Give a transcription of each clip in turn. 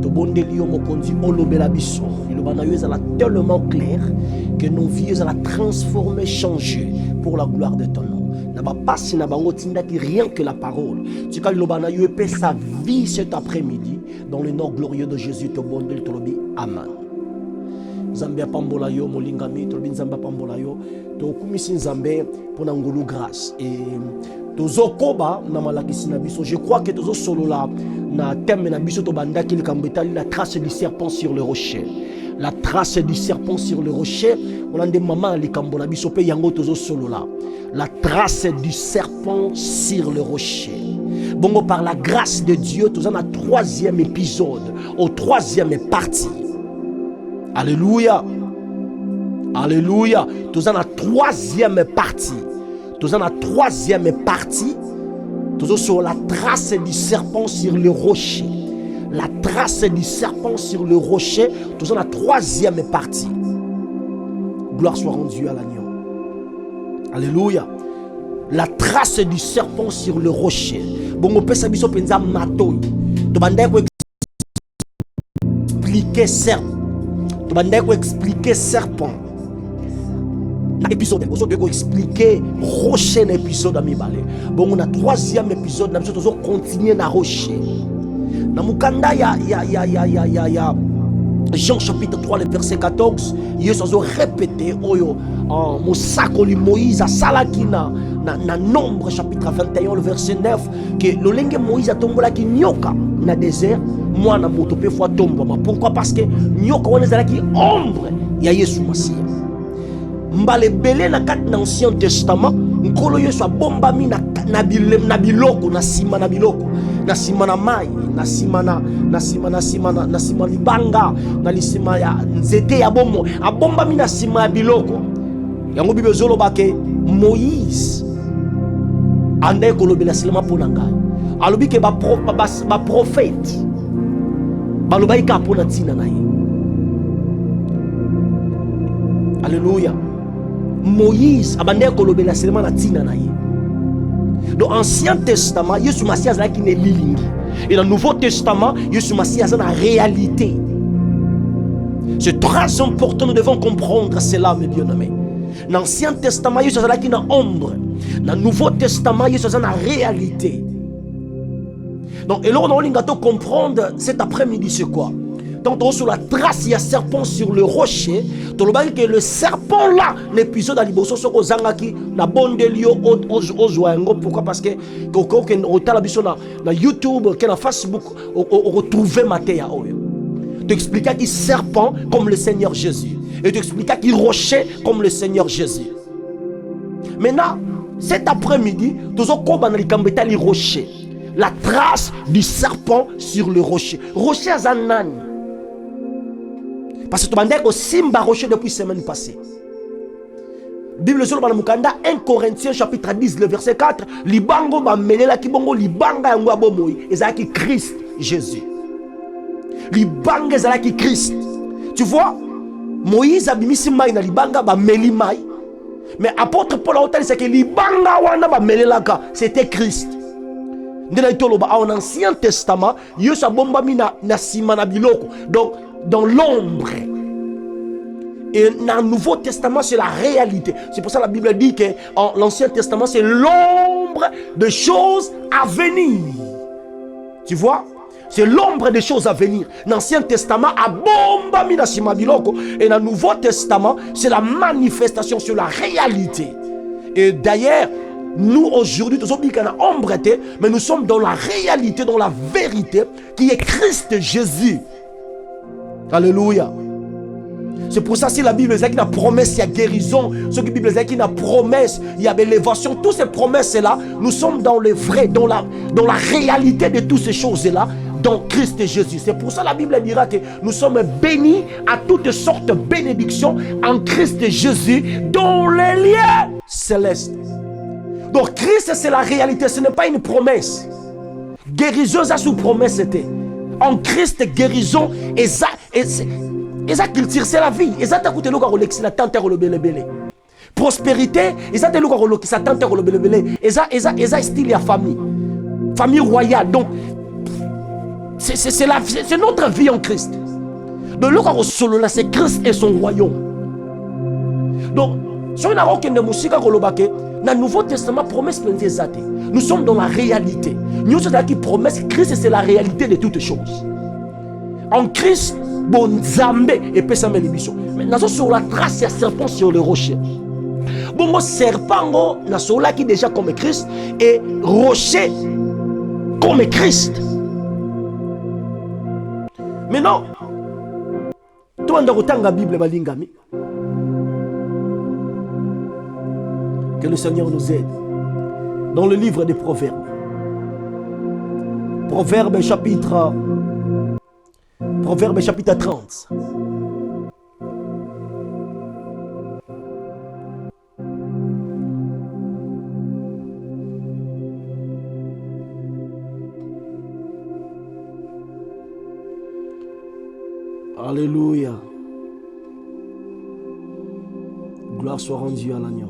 Tobondelio mokonzi olobela biso. Ilobana yo ezala tellement clair que nos vies ezala transformer, changer pour la gloire de ton nom. Na ba pasi na bango tinda ki rien que la parole. Tu quand ilobana yo epesa sa vie cet après-midi dans le nom glorieux de Jésus tobondel tolobi amen. Zambia pambola yo molingami tolobi nzamba pambola yo to kumisi nzambe pona ngolu grâce et tozokoba na malakisi na biso. Je crois que tozo solo la na thème na biso to bandaki le kambetali la trace du serpent sur le rocher. La trace du serpent sur le rocher, on a des mamans les kambo na biso pe yango tozo solo la. La trace du serpent sur le rocher. Bon, par la grâce de Dieu, nous avons un troisième épisode, au troisième partie. Alléluia. Alléluia. Nous avons la troisième partie. Nous avons la troisième partie. Nous avons sur la trace du serpent sur le rocher. La trace du serpent sur le rocher. Nous avons la troisième partie. Gloire soit rendue à l'agneau. Alléluia. La trace du serpent sur le rocher. Bon, on peut s'abisso penza matoy. Tu vas expliquer serpent. Tu vas expliquer serpent. Épisode, on doit expliquer rocher dans l'épisode à Mibale. Bon, on a troisième épisode, nous allons continuer dans rocher. Dans Mukanda, il y a Jean chapitre 3, le verset 14, il a répété, Moïse a salakina, na Nombre chapitre 21, le verset 9, que le lingue Moïse a tombé là qui nyoka na désert, moi na moto pe fois tombe. Pourquoi? Parce que nyoka on est là qui ombre, il y a Yesu Massia. Mbale belé na kat na Ancien Testament, nkolo Yesu a bomba mi na biloko, na sima na biloko, na sima na mai, na sima libanga, na sima ya nzete ya bomo, a bomba mi na sima ya biloko. Yango Bible zoloba ke Moïse ande kolobela silema pona ngai. Alobi ke ba prophète baloba ika pona tina na ye. Alléluia. Moïse abande kolobela silema na tina na ye. Dans l'Ancien Testament, Yesu Massia est qui n'est lilingi. Et dans le Nouveau Testament, Yesu Massia est la réalité. C'est très important, nous devons comprendre cela, mes bien-aimés. Dans l'Ancien Testament, Yesu est qui est ombre. Dans le Nouveau Testament, Yesu est la réalité. Donc, et là, on a comprendre cet après-midi, c'est quoi? Donc, sur la trace, il y a un serpent sur le rocher. Tu vois que le serpent là, l'épisode à l'Iboso, c'est que Zangaki, la bonne de Lio, pourquoi? Parce que quand on a na YouTube, na Facebook, on retrouve Matéa. Tu expliques qu'il serpent comme le Seigneur Jésus. Et tu expliques qu'il rocher comme le Seigneur Jésus. Maintenant, cet après-midi, tu as le rocher. La trace du serpent sur le rocher. Rocher à Zanani. Parce que tu as dit Simba rocher depuis la semaine passée. Bible sur le Mukanda 1 Corinthiens chapitre 10 le verset 4. Libango ba melela kibongo libanga yango abomoyi ezaki Christ Jésus. Libanga ezaki Christ. Tu vois, Moïse abimisi mai na libanga ba meli mai. Mais apôtre Paul a dit que libanga wana ba melelaka c'était Christ. En Ancien Testament, Yesu a bomba mina na sima na biloko. Donc dans l'ombre. Et dans le Nouveau Testament, c'est la réalité. C'est pour ça que la Bible dit que l'Ancien Testament, c'est l'ombre de choses à venir. Tu vois? C'est l'ombre des choses à venir. Dans l'Ancien Testament, a bomba mina sima biloko. Et dans le Nouveau Testament, c'est la manifestation sur la réalité. Et d'ailleurs, nous aujourd'hui, nous sommes en ombre, mais nous sommes dans la réalité, dans la vérité, qui est Christ Jésus. Alléluia. C'est pour ça que si la Bible dit qu'il y a promesse, il y a guérison. Ce que la Bible dit qu'il y a promesse, il y a élévation. Toutes ces promesses-là, nous sommes dans le vrai, dans la réalité de toutes ces choses-là, dans Christ Jésus. C'est pour ça que la Bible dira que nous sommes bénis à toutes sortes de bénédictions en Christ Jésus dans les lieux célestes. Donc Christ, c'est la réalité, ce n'est pas une promesse. Guérison, ça sous promesse c'était. En Christ, guérison, et ça qu'il tire, c'est la vie. Et ça t'a coûté le gars, la tante le belé. Prospérité, et ça t'a le gars, sa tante le belé. Et ça, style la famille. Famille royale. Donc, C'est notre vie en Christ. Donc, le solo là, c'est Christ et son royaume. Donc, si on a aucun de musique dans le Nouveau Testament, promesse pleine des athées. Nous sommes dans la réalité. Nous sommes qui promesse Christ, c'est la réalité de toutes choses. En Christ, bon Zambé et Pessamé l'émission. Mais nous sommes sur la trace, il y a serpent sur le rocher. Bon, serpent, nous sommes là qui déjà comme Christ et rocher comme Christ. Maintenant, tout le monde a la Bible, balingami. Que le Seigneur nous aide. Dans le livre des Proverbes. Proverbes chapitre 30. Alléluia. Gloire soit rendue à l'agneau.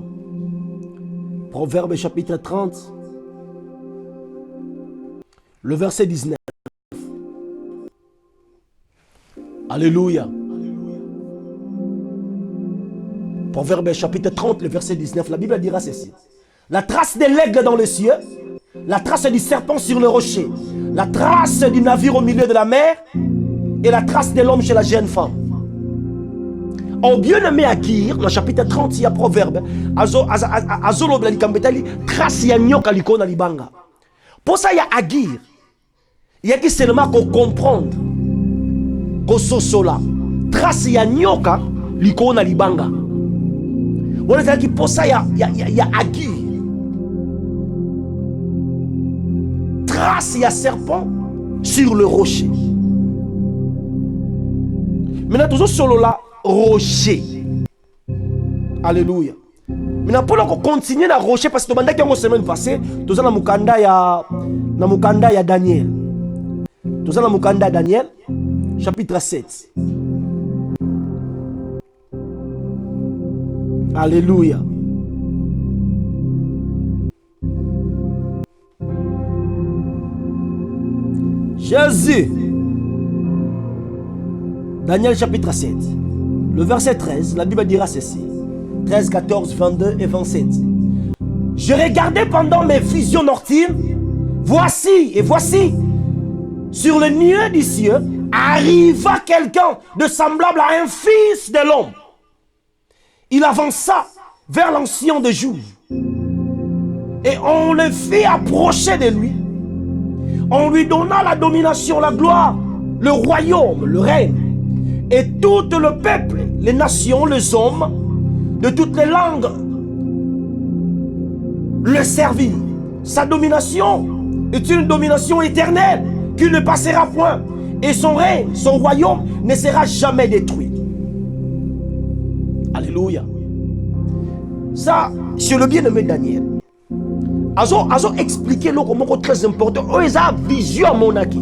Proverbe chapitre 30, le verset 19. Alléluia. Proverbe chapitre 30, le verset 19. La Bible dira ceci. La trace de l'aigle dans les cieux, la trace du serpent sur le rocher, la trace du navire au milieu de la mer et la trace de l'homme chez la jeune femme. En bien-aimé Agir, dans le chapitre 30, il y a proverbe. Azolo Blalikambetali, trace ya nyoka likona libanga. Pour ça, il y a Agir. Il y a qui seulement qu'on comprendre. Qu'on sosola. Trace ya nyoka likona libanga. Voilà, c'est qui pour ça, il y a Agir. Trace ya serpent sur le rocher. Maintenant, toujours solo là. Rocher. Alléluia. Maintenant, pour continuer à rocher, parce que pendant que la semaine passée, nous avons Mukanda ya Daniel. Nous avons Mukanda Daniel, chapitre 7. Alléluia. Jésus. Daniel chapitre 7. Le verset 13, la Bible dira ceci. 13, 14, 22 et 27. Je regardais pendant mes visions nocturnes. Voici, sur le nuée du ciel, arriva quelqu'un de semblable à un fils de l'homme. Il avança vers l'ancien de jours. Et on le fit approcher de lui. On lui donna la domination, la gloire, le royaume, le règne. Et tout le peuple, les nations, les hommes, de toutes les langues, le servit. Sa domination est une domination éternelle qui ne passera point. Et son règne, son royaume ne sera jamais détruit. Alléluia. Ça, c'est le bien-aimé Daniel. Azo expliqué le comment très important. Oh, ils ont vision monaki.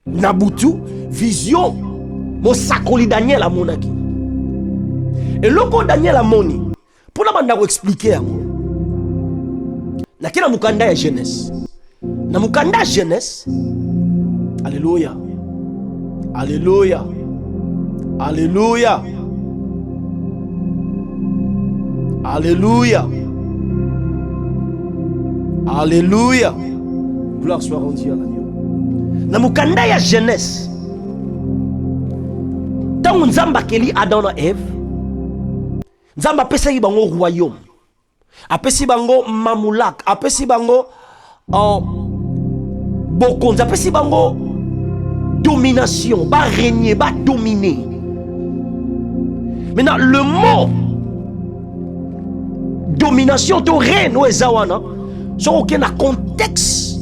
Nabutu, vision. Mon sacoli Daniel a monaki. Et le coup Daniel a moni. Pour la bande expliquer à moi. Nakina mukanda ya jeunesse. Na mukanda jeunesse. Alléluia. Alléluia. Alléluia. Alléluia. Alléluia. Gloire soit rendue à l'agneau. Na mukanda ya jeunesse. Tant Nzamba keli Adam na Eve. Nzamba pesa bango royaume. Apesi bango mamulak. Apesi bango bokon. Apesi bango domination. Ba régner, ba dominer. Maintenant le mot domination to règne ou ezawana. Sans aucun contexte.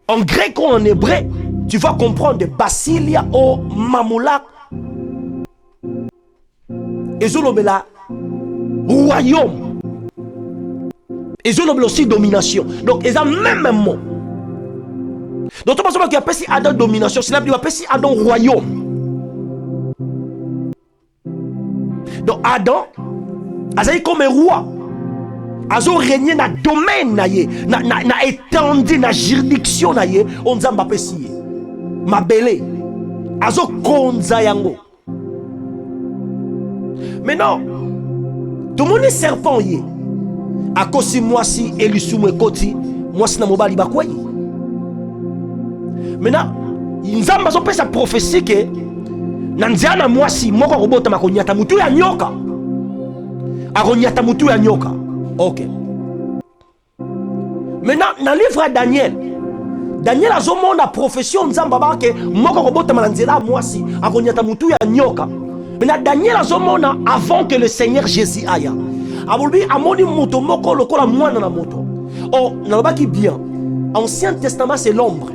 En grec ou en hébreu, tu vas comprendre de Basilia au Mamulak. Et Zolobela, royaume. Et Zolobela aussi domination. Donc, ils ont même mot. Donc, tu penses qu'il y a pas si Adam domination, c'est là qu'il y a pas si Adam royaume. Donc, Adam, il comme un roi. azo régner na domaine na ye, na étendue na juridiction na ye, on nzamba pesi ye. Mabele azo konza yango. Maintenant, tout le monde est serpent ye. A kosi mwasi elisumu ekoti, mwasi na mobali bakwaye. Maintenant, nzamba zo pesa prophétie que nanziana mwasi moko robota makonyata mutu ya nyoka. Akonyata mutu ya nyoka. OK. Maintenant, dans le livre de Daniel, Daniel a zomona la profession nzamba ba ke moko robota manzela mwasi akonyata mutu ya nyoka. Maintenant, Daniel a zomona avant que le Seigneur Jésus aille. Abulbi amoni moto moko lokola mwana na moto. Oh, nalobaki bien. Ancien Testament c'est l'ombre.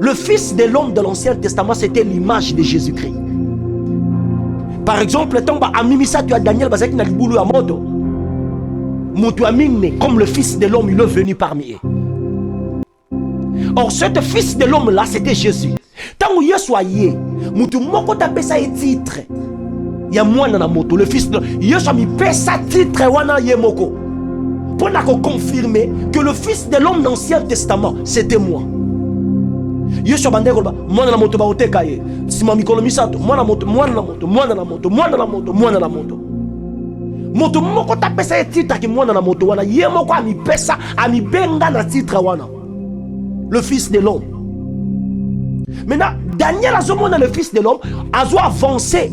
Le fils de l'homme de l'Ancien Testament c'était l'image de Jésus-Christ. Par exemple, tomba amimisa tu as Daniel bazaki na libulu ya moto. Moto amine comme le fils de l'homme il est venu parmi eux. Or ce fils de l'homme là c'était Jésus. Tant Yesu aye, moto moko tapesa e titre. Ya mwana na moto le fils de Yesu mi pesa titre wana ye moko. Pour confirmer que le fils de l'homme de l'Ancien Testament c'était moi. Yesu bandeko ba mwana na moto ba oteka ye. Sima mikolo misato mwana moto mwana na moto mwana na moto mwana na moto mwana na moto. Moto moko tapesa e titre ki mwana na moto wana ye moko ami pesa ami benga na titre wana. Le fils de l'homme. Maintenant Daniel a zomona le fils de l'homme a zo avancer.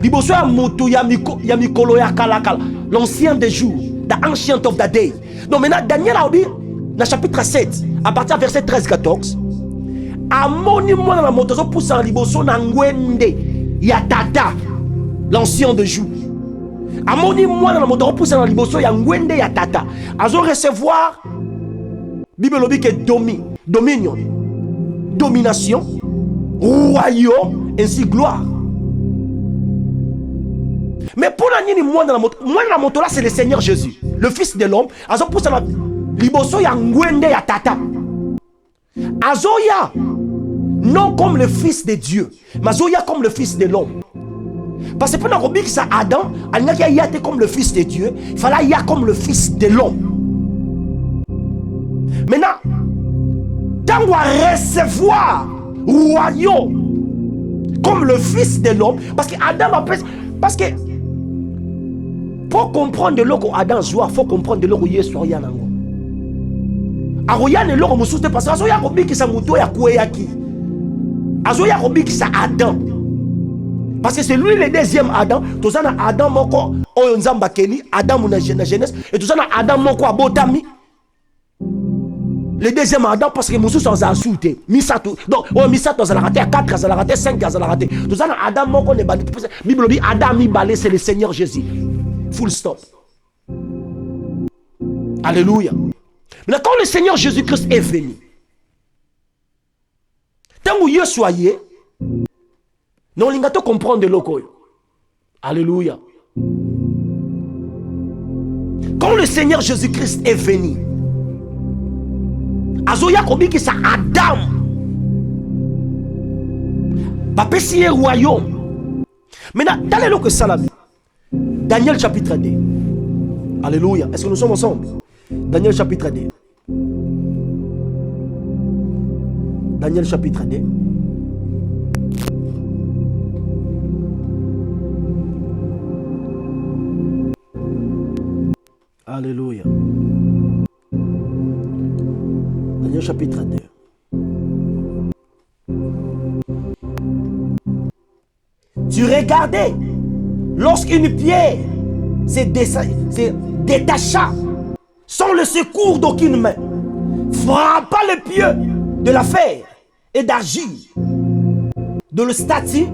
Liboso ya moto ya mikolo ya kalakala, l'ancien des jours, the ancient of the day. Donc maintenant Daniel a dit dans chapitre 7 à partir du verset 13-14 amoni mwana na moto zo poussa liboso na ngwende ya tata, l'ancien des jours. Amoni mwana na moto zo poussa na liboso ya ngwende ya tata. Azo recevoir Bible lobi que dominion, domination, royaume ainsi gloire. Mais pour la nini moi dans la moto là c'est le Seigneur Jésus, le fils de l'homme. Azo pour ça liboso ya ngwende ya tata. Azoya non comme le fils de Dieu, mais azoya comme le fils de l'homme. Parce que pour la robik ça Adam, il y a comme le fils de Dieu, il fallait y a comme le fils de l'homme. Maintenant, quand on va recevoir royaume comme le fils de l'homme, parce que Adam a parce que pour comprendre de l'eau Adam joie, il faut comprendre de l'eau Yesu yanango. Aroya ne l'eau mususte parce que azoya robiki sa muto ya kweyaki. Azoya robiki sa Adam. Parce que c'est lui le deuxième Adam. Tozana Adam moko oyo nzamba keli, Adam na Genèse et tozana Adam moko abotami. Le deuxième Adam parce que mususu sans asouté. Misato. Donc oh misato za la raté 4 za la raté 5 za la raté. Tozana Adam moko ne bali. Bible dit Adam mi balé c'est le Seigneur Jésus. Full stop. Alléluia. Mais quand le Seigneur Jésus-Christ est venu, tant que vous soyez, non, il faut comprendre de l'eau. Alléluia. Quand le Seigneur Jésus-Christ est venu, Azoya Kobi qui sa Adam, Bapessier royaume. Maintenant, dans le que Salami, Daniel chapitre 2. Alléluia. Est-ce que nous sommes ensemble? Daniel chapitre 2. Daniel chapitre 2. Alléluia. Daniel chapitre 2. Tu regardais lorsqu'une pierre se détacha sans le secours d'aucune main, frappa le pied de la fer et d'argile de le statue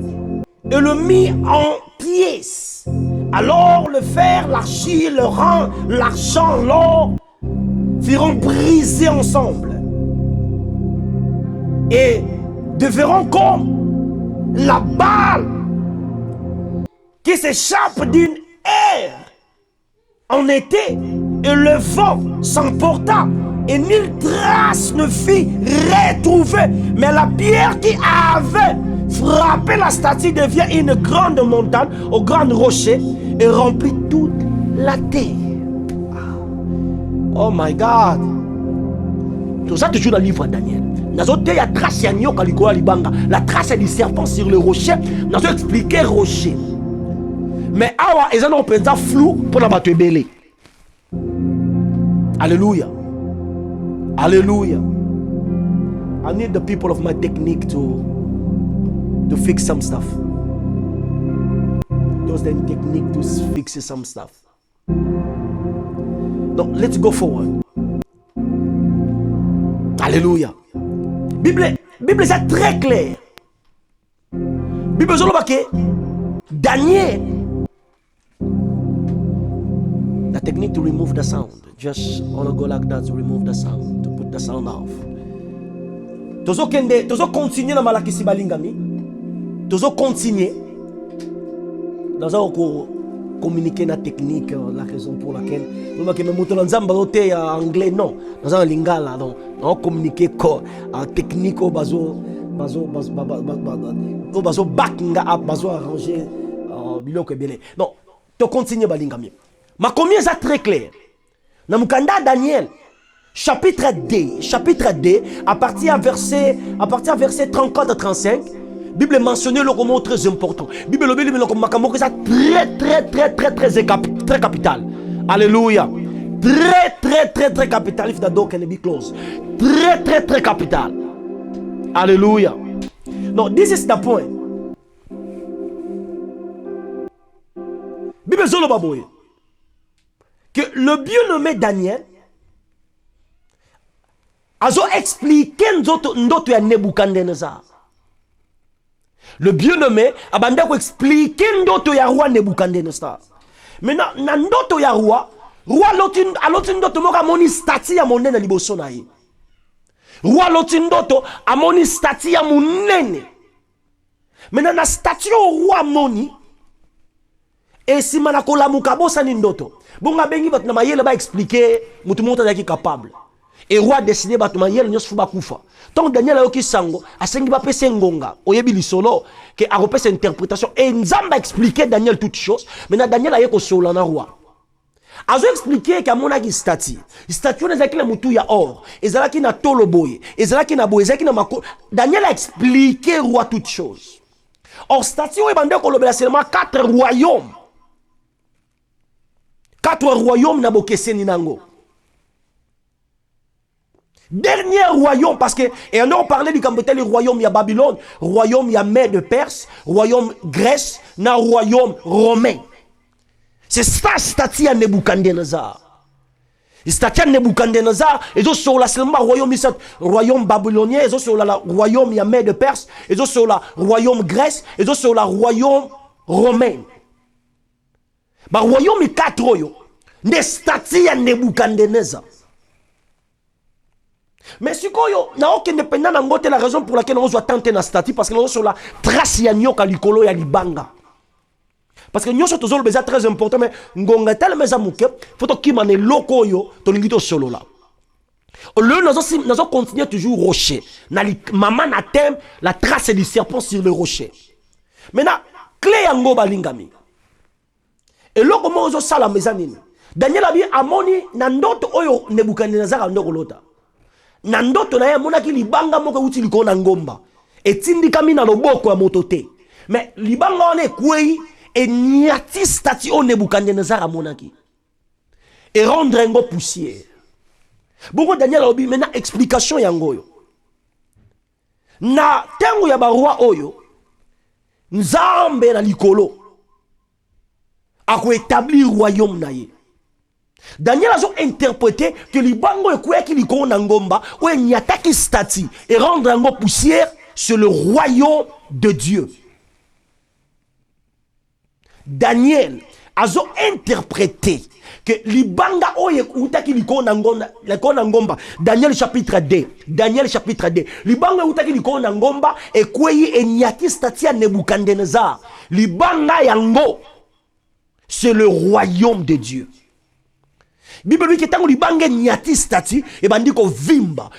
et le mit en pièces. Alors le fer, l'argile, le rang, l'argent, l'or firont briser ensemble et deviendront comme la balle qui s'échappe d'une aire en été, et le vent s'emporta et nulle trace ne fit retrouver. Mais la pierre qui avait frappé la statue devient une grande montagne au grand rocher et remplit toute la terre. Oh my God. Tout ça toujours dans le livre de Daniel. Nous avons dit trace la trace du serpent sur le rocher. Nous avons expliqué le rocher. Mais awa, ils ont un flou pour la battre belé. Alléluia. Alléluia. I need the people of my technique to fix some stuff. Just the technique to fix some stuff. Donc, let's go forward. Alléluia. Bible c'est très clair. Bible c'est Daniel. The technique to remove the sound. Just wanna go like that to remove the sound, to put the sound off. Tozo continuer na malakisi balingami. Tozo continuer. Dans un communiquer na technique, la raison pour laquelle nous que même muto nzamba ote anglais non. Dans un lingala donc on communiquer en technique au bazo bakinga up bazo arranger biloko belé. Non, to continuer balingami. Ma combien ça très clair. Dans Mukanda Daniel chapitre 2 à partir verset 34-35. Bible mentionne le mot très important. Bible le ça très capital. Alléluia. Très capital. If the door can be closed. Très capital. Alléluia. No, this is the point. Bible zolo baboye. Que le bien-nommé Daniel a expliqué ndoto ya Nebuchadnezzar. Le bien-nommé a expliqué ndoto ya roi Nebuchadnezzar. Maintenant, na ndoto ya roi alotin ndoto moka moni stati ya monene liboso na ye. Roi alotin ndoto amoni stati ya monene. Maintenant na stati ya roi moni et si manakola mukabosa ni ndoto. Bonga bengi bat na mayele ba expliquer mutu monta yaki capable. Et roi décidé bat mayele nyos fuba kufa. Donc Daniel a yoki sango asengi ba pese ngonga oyebi lisolo que a repese interprétation et nzamba expliquer Daniel toutes choses. Maintenant Daniel a yeko sola na roi. Azo expliquer ka mona ki stati na zakila mutu ya or ezalaki na tolo boye ezalaki na boye ezalaki na mako. Daniel a expliqué roi toutes choses. Or stati o ebande ko lobela seulement 4 royaumes. 4 royaumes na bokeseni nango. Dernier royaume, parce que, et on a parlé du Cambotel, le royaume, il y a Babylone, royaume, il y a Mède de Perse, royaume Grèce, na royaume romain. C'est ça, statut à Nebuchadnezzar. Statut à Nebuchadnezzar, et donc sur la seulement royaume babylonien, et donc sur la royaume, il y a Mède de Perse, et donc sur la royaume Grèce, et donc sur la royaume romain. Bah, royaume est 4 royaumes. Ne statut à Nebuchadnezzar. Mais si on n'a aucun dépendant dans la raison pour laquelle on doit tenter na statut parce que nous sur la trace ya nyoka likolo ya libanga. Parce que nous sommes toujours besoin très important mais ngonga tel mais amuke faut to kimane loko yo to lingito solo là. Le nous continuer toujours rocher. Na maman na thème la trace du serpent sur le rocher. Maintenant clé yango balingami. Et loko mo zo sala mezanini. Daniel abi amoni na ndoto oyo Nebuchadnezzar ndoko lota. Na ndoto na ye monaki libanga moko uti likona ngomba etindika mina loboko ya moto te mais libanga wana ekwei eniati stati o Nebuchadnezzar monaki et rendre ngo poussière. Bongo Daniel obi mena explication yango yo na tango ya baroi oyo nzambe na likolo ako établir royaume na ye. Daniel a interprété que les bango et qui likon ngomba ou n'y attaque stati et rendre en poussière sur le royaume de Dieu. Daniel a interprété que les banga ou taki likon ngomba Daniel chapitre 2 les banga ou taki likon ngomba et quoi et n'y attaque stati à Nebuchadnezzar les banga yango c'est le royaume de Dieu. Bible lui qui tango libanga nyati stati e bandiko vimba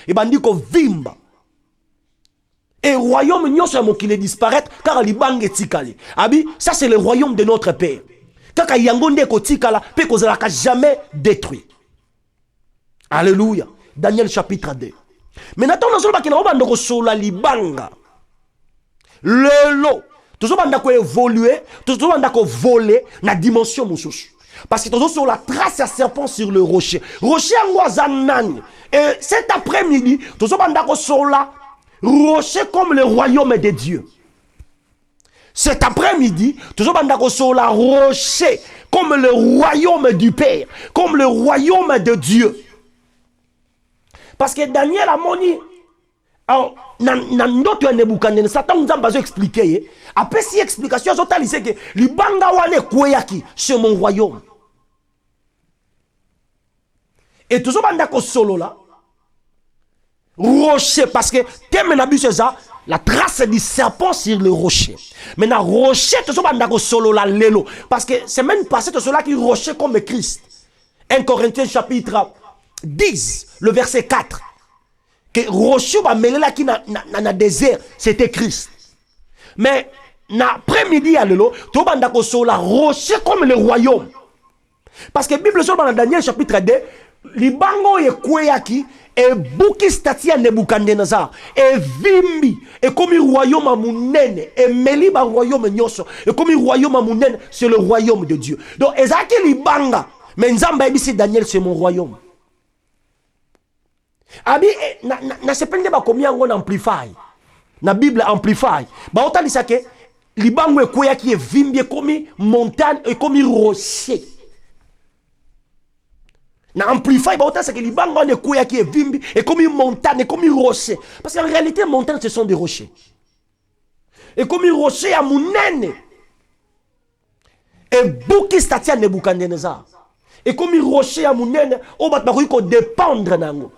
et royaume nyonso ya mokili disparaître car libanga tikali abi ça c'est le royaume de notre père kaka yango nde ko tikala pe kozala ka jamais détruit. Alléluia. Daniel chapitre 2. Maintenant, nous avons libanga. Lelo. Nous avons évoluer. Nous avons voler dans la dimension moussous. Parce que nous avons sur la trace à serpent sur le rocher. Rocher en Zanani. Et cet après-midi, nous avons sur la rocher comme le royaume de Dieu. Cet après-midi, nous avons sur la rocher comme le royaume du Père. Comme le royaume de Dieu. Parce que Daniel a moni, dans Nebuchadnezzar, Satan nous a pas expliqué. Après si explication, c'est que les banga wane kweyaki, c'est mon royaume. Et tout ça bandako solo là, rocher parce que thème n'a c'est ça, la trace du serpent sur le rocher. Maintenant rocher tout ça bandako solo là lelo parce que c'est même passé tout cela qui rocher comme Christ. 1 Corinthiens chapitre 10, le verset 4. Que rocher va mêler là qui dans le désert, c'était Christ. Mais l'après-midi à l'élo, tout le monde sur la rocher comme le royaume. Parce que la Bible sur dans Daniel chapitre 2, les bango et kweyaki et bouki statia Nebuchadnezzar et vimbi et comme le royaume à mounene et meli ba royaume nyoso et comme le royaume à mounene c'est le royaume de Dieu. Donc ezaki li banga mais nzamba ici Daniel c'est mon royaume. Abi na sepende ba combien on amplify. Na Bible amplify. Ba otali sake libango ekoya qui est vimbi comme montagne et comme rocher. Na amplify ba otali sake libango ekoya qui est vimbi et comme montagne et comme rocher. Parce qu'en réalité montagne ce sont des rochers. Et comme rocher à munene. Et bouki statia Nebuchadnezzar. Et comme rocher à munene, on va pas dépendre nango.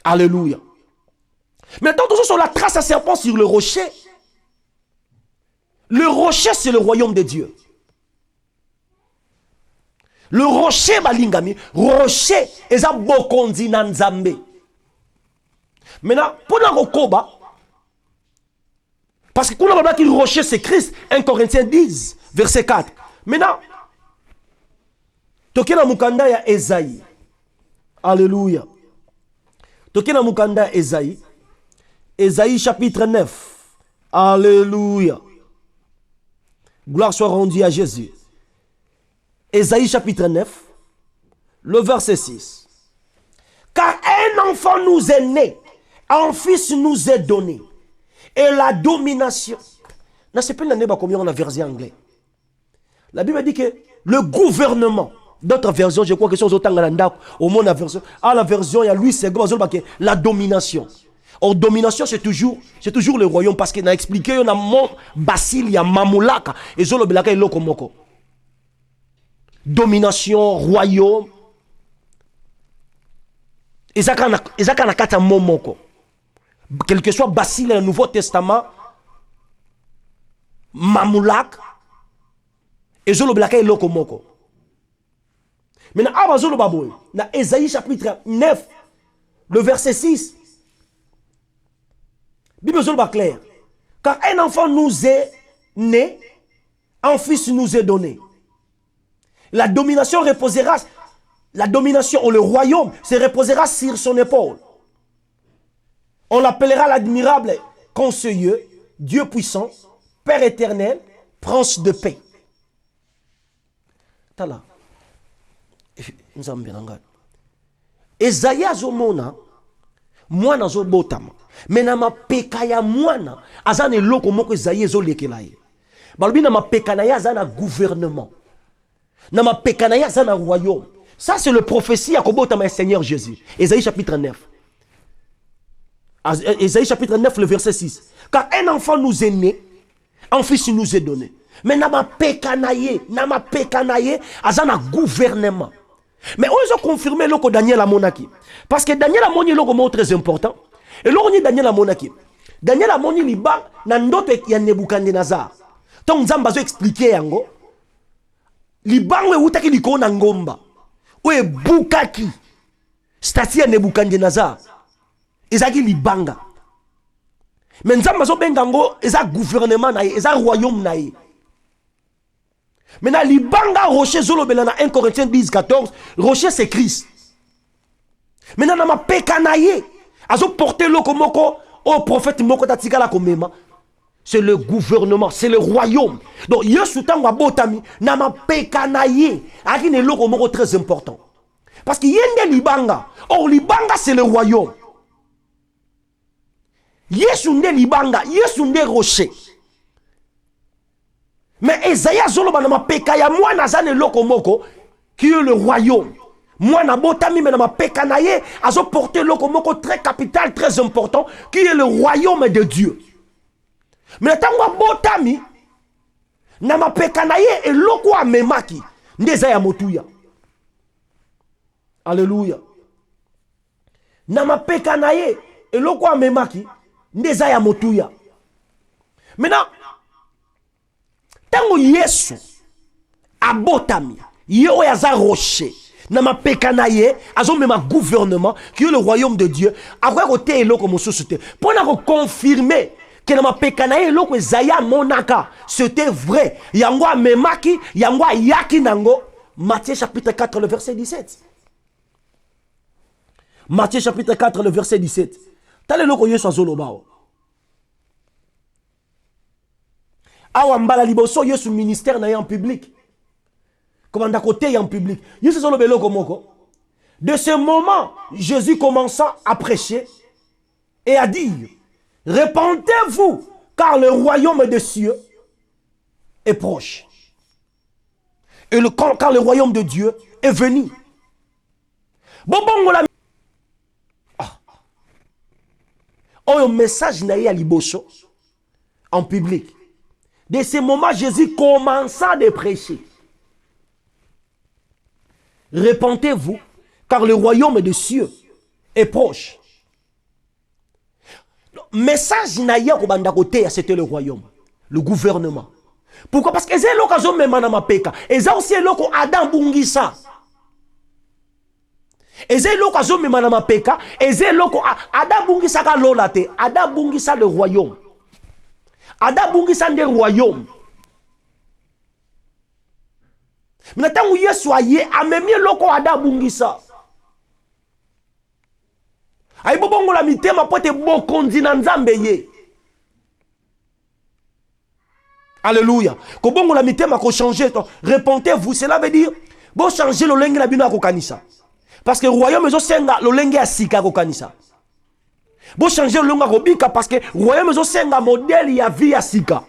Alléluia. Maintenant, toujours sur la trace à serpent sur le rocher. Le rocher, c'est le royaume de Dieu. Le rocher, balingami, rocher, est un bokondi nanzambe. Maintenant, pour la rokoba, parce que quand on a dit que le rocher, c'est Christ, 1 Corinthiens 10, verset 4. Maintenant, tokena mukanda ya Esaïe. Alléluia. Tokena mukanda Esaïe. Esaïe chapitre 9. Alléluia. Gloire soit rendue à Jésus. Esaïe chapitre 9. Le verset 6. Car un enfant nous est né. Un fils nous est donné. Et la domination. Là, c'est pas l'année combien on a version anglais. La Bible dit que le gouvernement. D'autres versions, je crois que c'est au moins la version. Ah, la version, il y a lui, c'est la domination. Or, domination, c'est toujours le royaume. Parce qu'il a expliqué, il y a mon Basil, il y a Mamulaka. Et Zolo Belaka et Lokomoko. Domination, royaume. Et ça, kata momoko. Quel que soit Basil dans le Nouveau Testament, Mamulak. Et Zolo Belaka et Lokomoko. Maintenant, Amazon Baboy, dans Esaïe chapitre 9, le verset 6, Bible est clair. Car un enfant nous est né, un fils nous est donné. La domination reposera, la domination ou le royaume se reposera sur son épaule. On l'appellera l'admirable conseiller, Dieu puissant, Père éternel, prince de paix. T'as là. Esaïe azomona mwana azobotama mais na mapeka ya mwana azana eloko moko Esaïe ezolekela ye balobi na mapeka na ye azana gouvernement na mapeka na ye azana royaume. Ça c'est le prophétie à kobotama Seigneur Jésus. Esaïe chapitre 9. Esaïe chapitre 9 le verset 6. Car un enfant nous est né, un fils nous est donné. Mais na mapeka na ye azana gouvernement. Mais on a confirmé le que Daniel a monaki. Parce que Daniel a moni le mot très important. Et là on dit Daniel a monaki. Daniel a moni liba na ndoto ya Nebuchadnezzar. Donc Nzamba zo expliquer yango. Libango utaki liko na ngomba. Oye bukaki. Stati ya Nebuchadnezzar. Ezaki libanga. Mais Nzamba zo bengango eza gouvernement na ye, eza royaume na ye. Maintenant, libanga rocher zolobela na 1 Corinthiens 10, 14, rocher c'est Christ. Maintenant, na mapeka na ye. Azo porter loko moko au prophète moko tatikala komema. C'est le gouvernement, c'est le royaume. Donc, Yesu tango abotami na mapeka na ye. Akine loko moko très important. Parce que yende libanga. Or libanga c'est le royaume. Yesu nde libanga, Yesu nde rocher. Mais Esaïa zoloba na mapeka ya mwana zane loko moko qui est le royaume. Mwana botami mais na mapeka na ye azo porter loko moko très capital, très important qui est le royaume de Dieu. Mais tango botami na mapeka na ye eloko amemaki ndeza ya motuya. Alléluia. Na mapeka na ye eloko amemaki ndeza ya motuya. Maintenant tango Yesu abotami ye oyaza rocher na mapeka na ye azo mema gouvernement qui est le royaume de Dieu après côté eloko mosusu te pour na confirmer que na mapeka na ye eloko ezaya monaka c'était vrai yango amemaki yango yaki nango. Matthieu chapitre 4 le verset 17. Matthieu chapitre 4 le verset 17. Tale loko Yesu azoloba. Awa mbala liboso Yesu ministère na ye en public. Comment d'un côté en public. Yesu azoloba loko moko. De ce moment, Jésus commença à prêcher et à dire: répentez-vous, car le royaume des cieux est proche. Et car le royaume de Dieu est venu. Oh, message na ya liboso en public. De ce moment, Jésus commença à prêcher. Répentez-vous, car le royaume des cieux est proche. Message na ya ko banda côté, c'était le royaume, le gouvernement. Pourquoi? Parce que c'est l'occasion même na mapeka. Et ça aussi l'oko Adam bungisa. Et c'est l'occasion même na mapeka. Et c'est l'oko Adam bungisa ka lolate. Adam bungisa le royaume. Adam bungisa le royaume. Maintenant où Yesu aye amemi l'oko Adam bungisa. Aïe bongo la mitema pote bokondi na nzambe ye. Alléluia. Ko bongo la mitema ko changer. Répentez-vous, cela veut dire bon changer le lenge na bino ko kanisa. Parce que royaume zo senga le lenge asika ko kanisa. Bon changer le lenge ko bika parce que royaume zo senga modèle ya vie asika.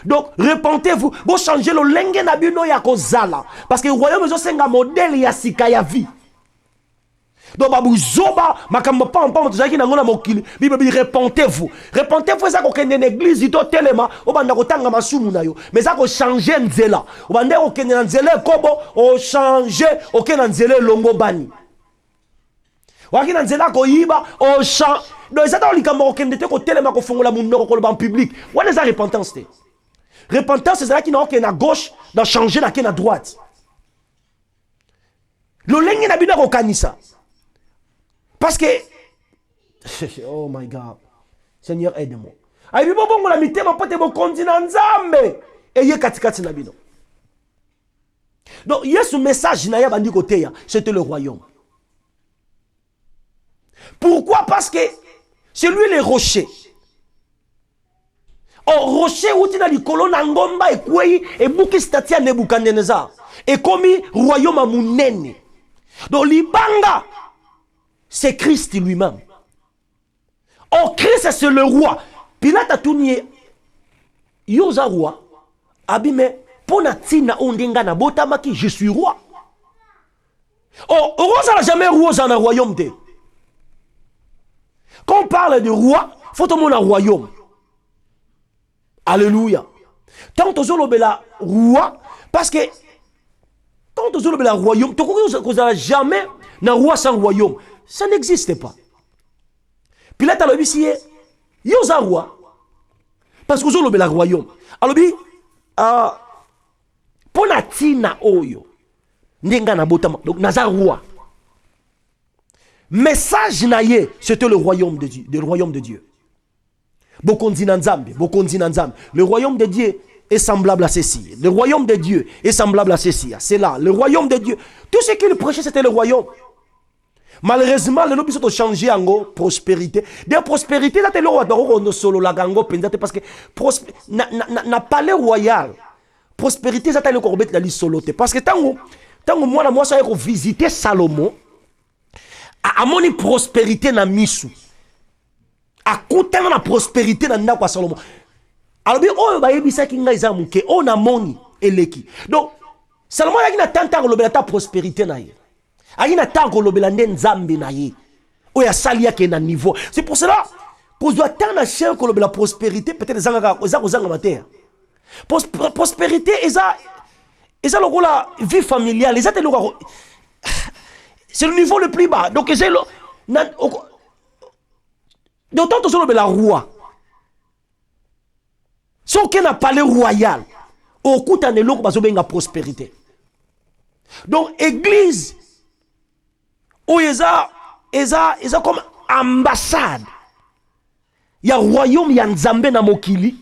Donc répentez-vous, bon changer le lenge na bino ya ko zala parce que royaume zo senga modèle ya sika ya vie. Donc babu zoba makambo pampa tozaki na ngona mokili bible répentez-vous. Répentez-vous ça ko kende na église ito telema obanda ko tanga masumu na yo mais ça ko changer nzela obanda ko kende na nzela kobo o changer okena nzela longo bani waki na nzela ko yiba o changer. Donc ça dans likambo ko kende te ko telema ko fongola munoko ko en public wana za repentance te. Repentance c'est ça qui na okena gauche dans changer na kena droite lo lengi na bino ko kanisa. Parce que, oh my God, Seigneur aide-moi. Aïe bon bon la mité ma pote bon continent nzambe et ye katikati na bino. Donc Yesu message na ya bandi côté ya, c'était le royaume. Pourquoi? Parce que c'est lui le rocher. Oh rocher où tu na likolo na ngomba e kwei e buki statia Nebukadnezar et komi royaume a munene. Donc libanga c'est Christ lui-même. Oh, Christ c'est le roi. Pilate a tout nié. Yoza roi. Abime, pona tina ondinga na botamaki, je suis roi. Oh, roi n'a jamais roi dans un royaume. Quand on parle de roi, faut tout le monde un royaume. Alléluia. Tant que vous la roi, parce que quand vous avez la royaume, vous n'avez jamais un roi sans royaume. Ça n'existe pas. Pilate a le dit, il y a un roi. Parce que vous avez le royaume. Alors, pour la tina oyo, n'enga na botama. Donc, naza roi. Message naye, c'était le royaume de Dieu. Le royaume de Dieu. Le royaume de Dieu est semblable à ceci. Le royaume de Dieu est semblable à ceci. C'est là. Le royaume de Dieu. Tout ce qu'il prêchait, c'était le royaume. Malheureusement, les gens ont changé en prospérité. De prospérité, c'est le solo la gango parce que na palais royal. Prospérité, c'est le corbet la solo parce que tant moi ça a visité Salomon, à mon prospérité na misu. À côté de la prospérité na ndako Salomon. Alors bien oh ba yebisa ki ngai za muke on a moni eleki. Donc Salomon a na tanta ko ta prospérité na ye. Aïna tango lobelande nzambe na ye. Oya salia ke na niveau. C'est pour cela qu'on doit tant na cher que la prospérité peut-être zanga mater. Prospérité eza la vie familiale, c'est le niveau le plus bas. Donc c'est le d'autant que la roi. Si on n'a pas le royal, au coup de l'eau, on a prospérité. Donc église où ils ont comme ambassade. Il y a royaume, il y a Nzambe na mokili.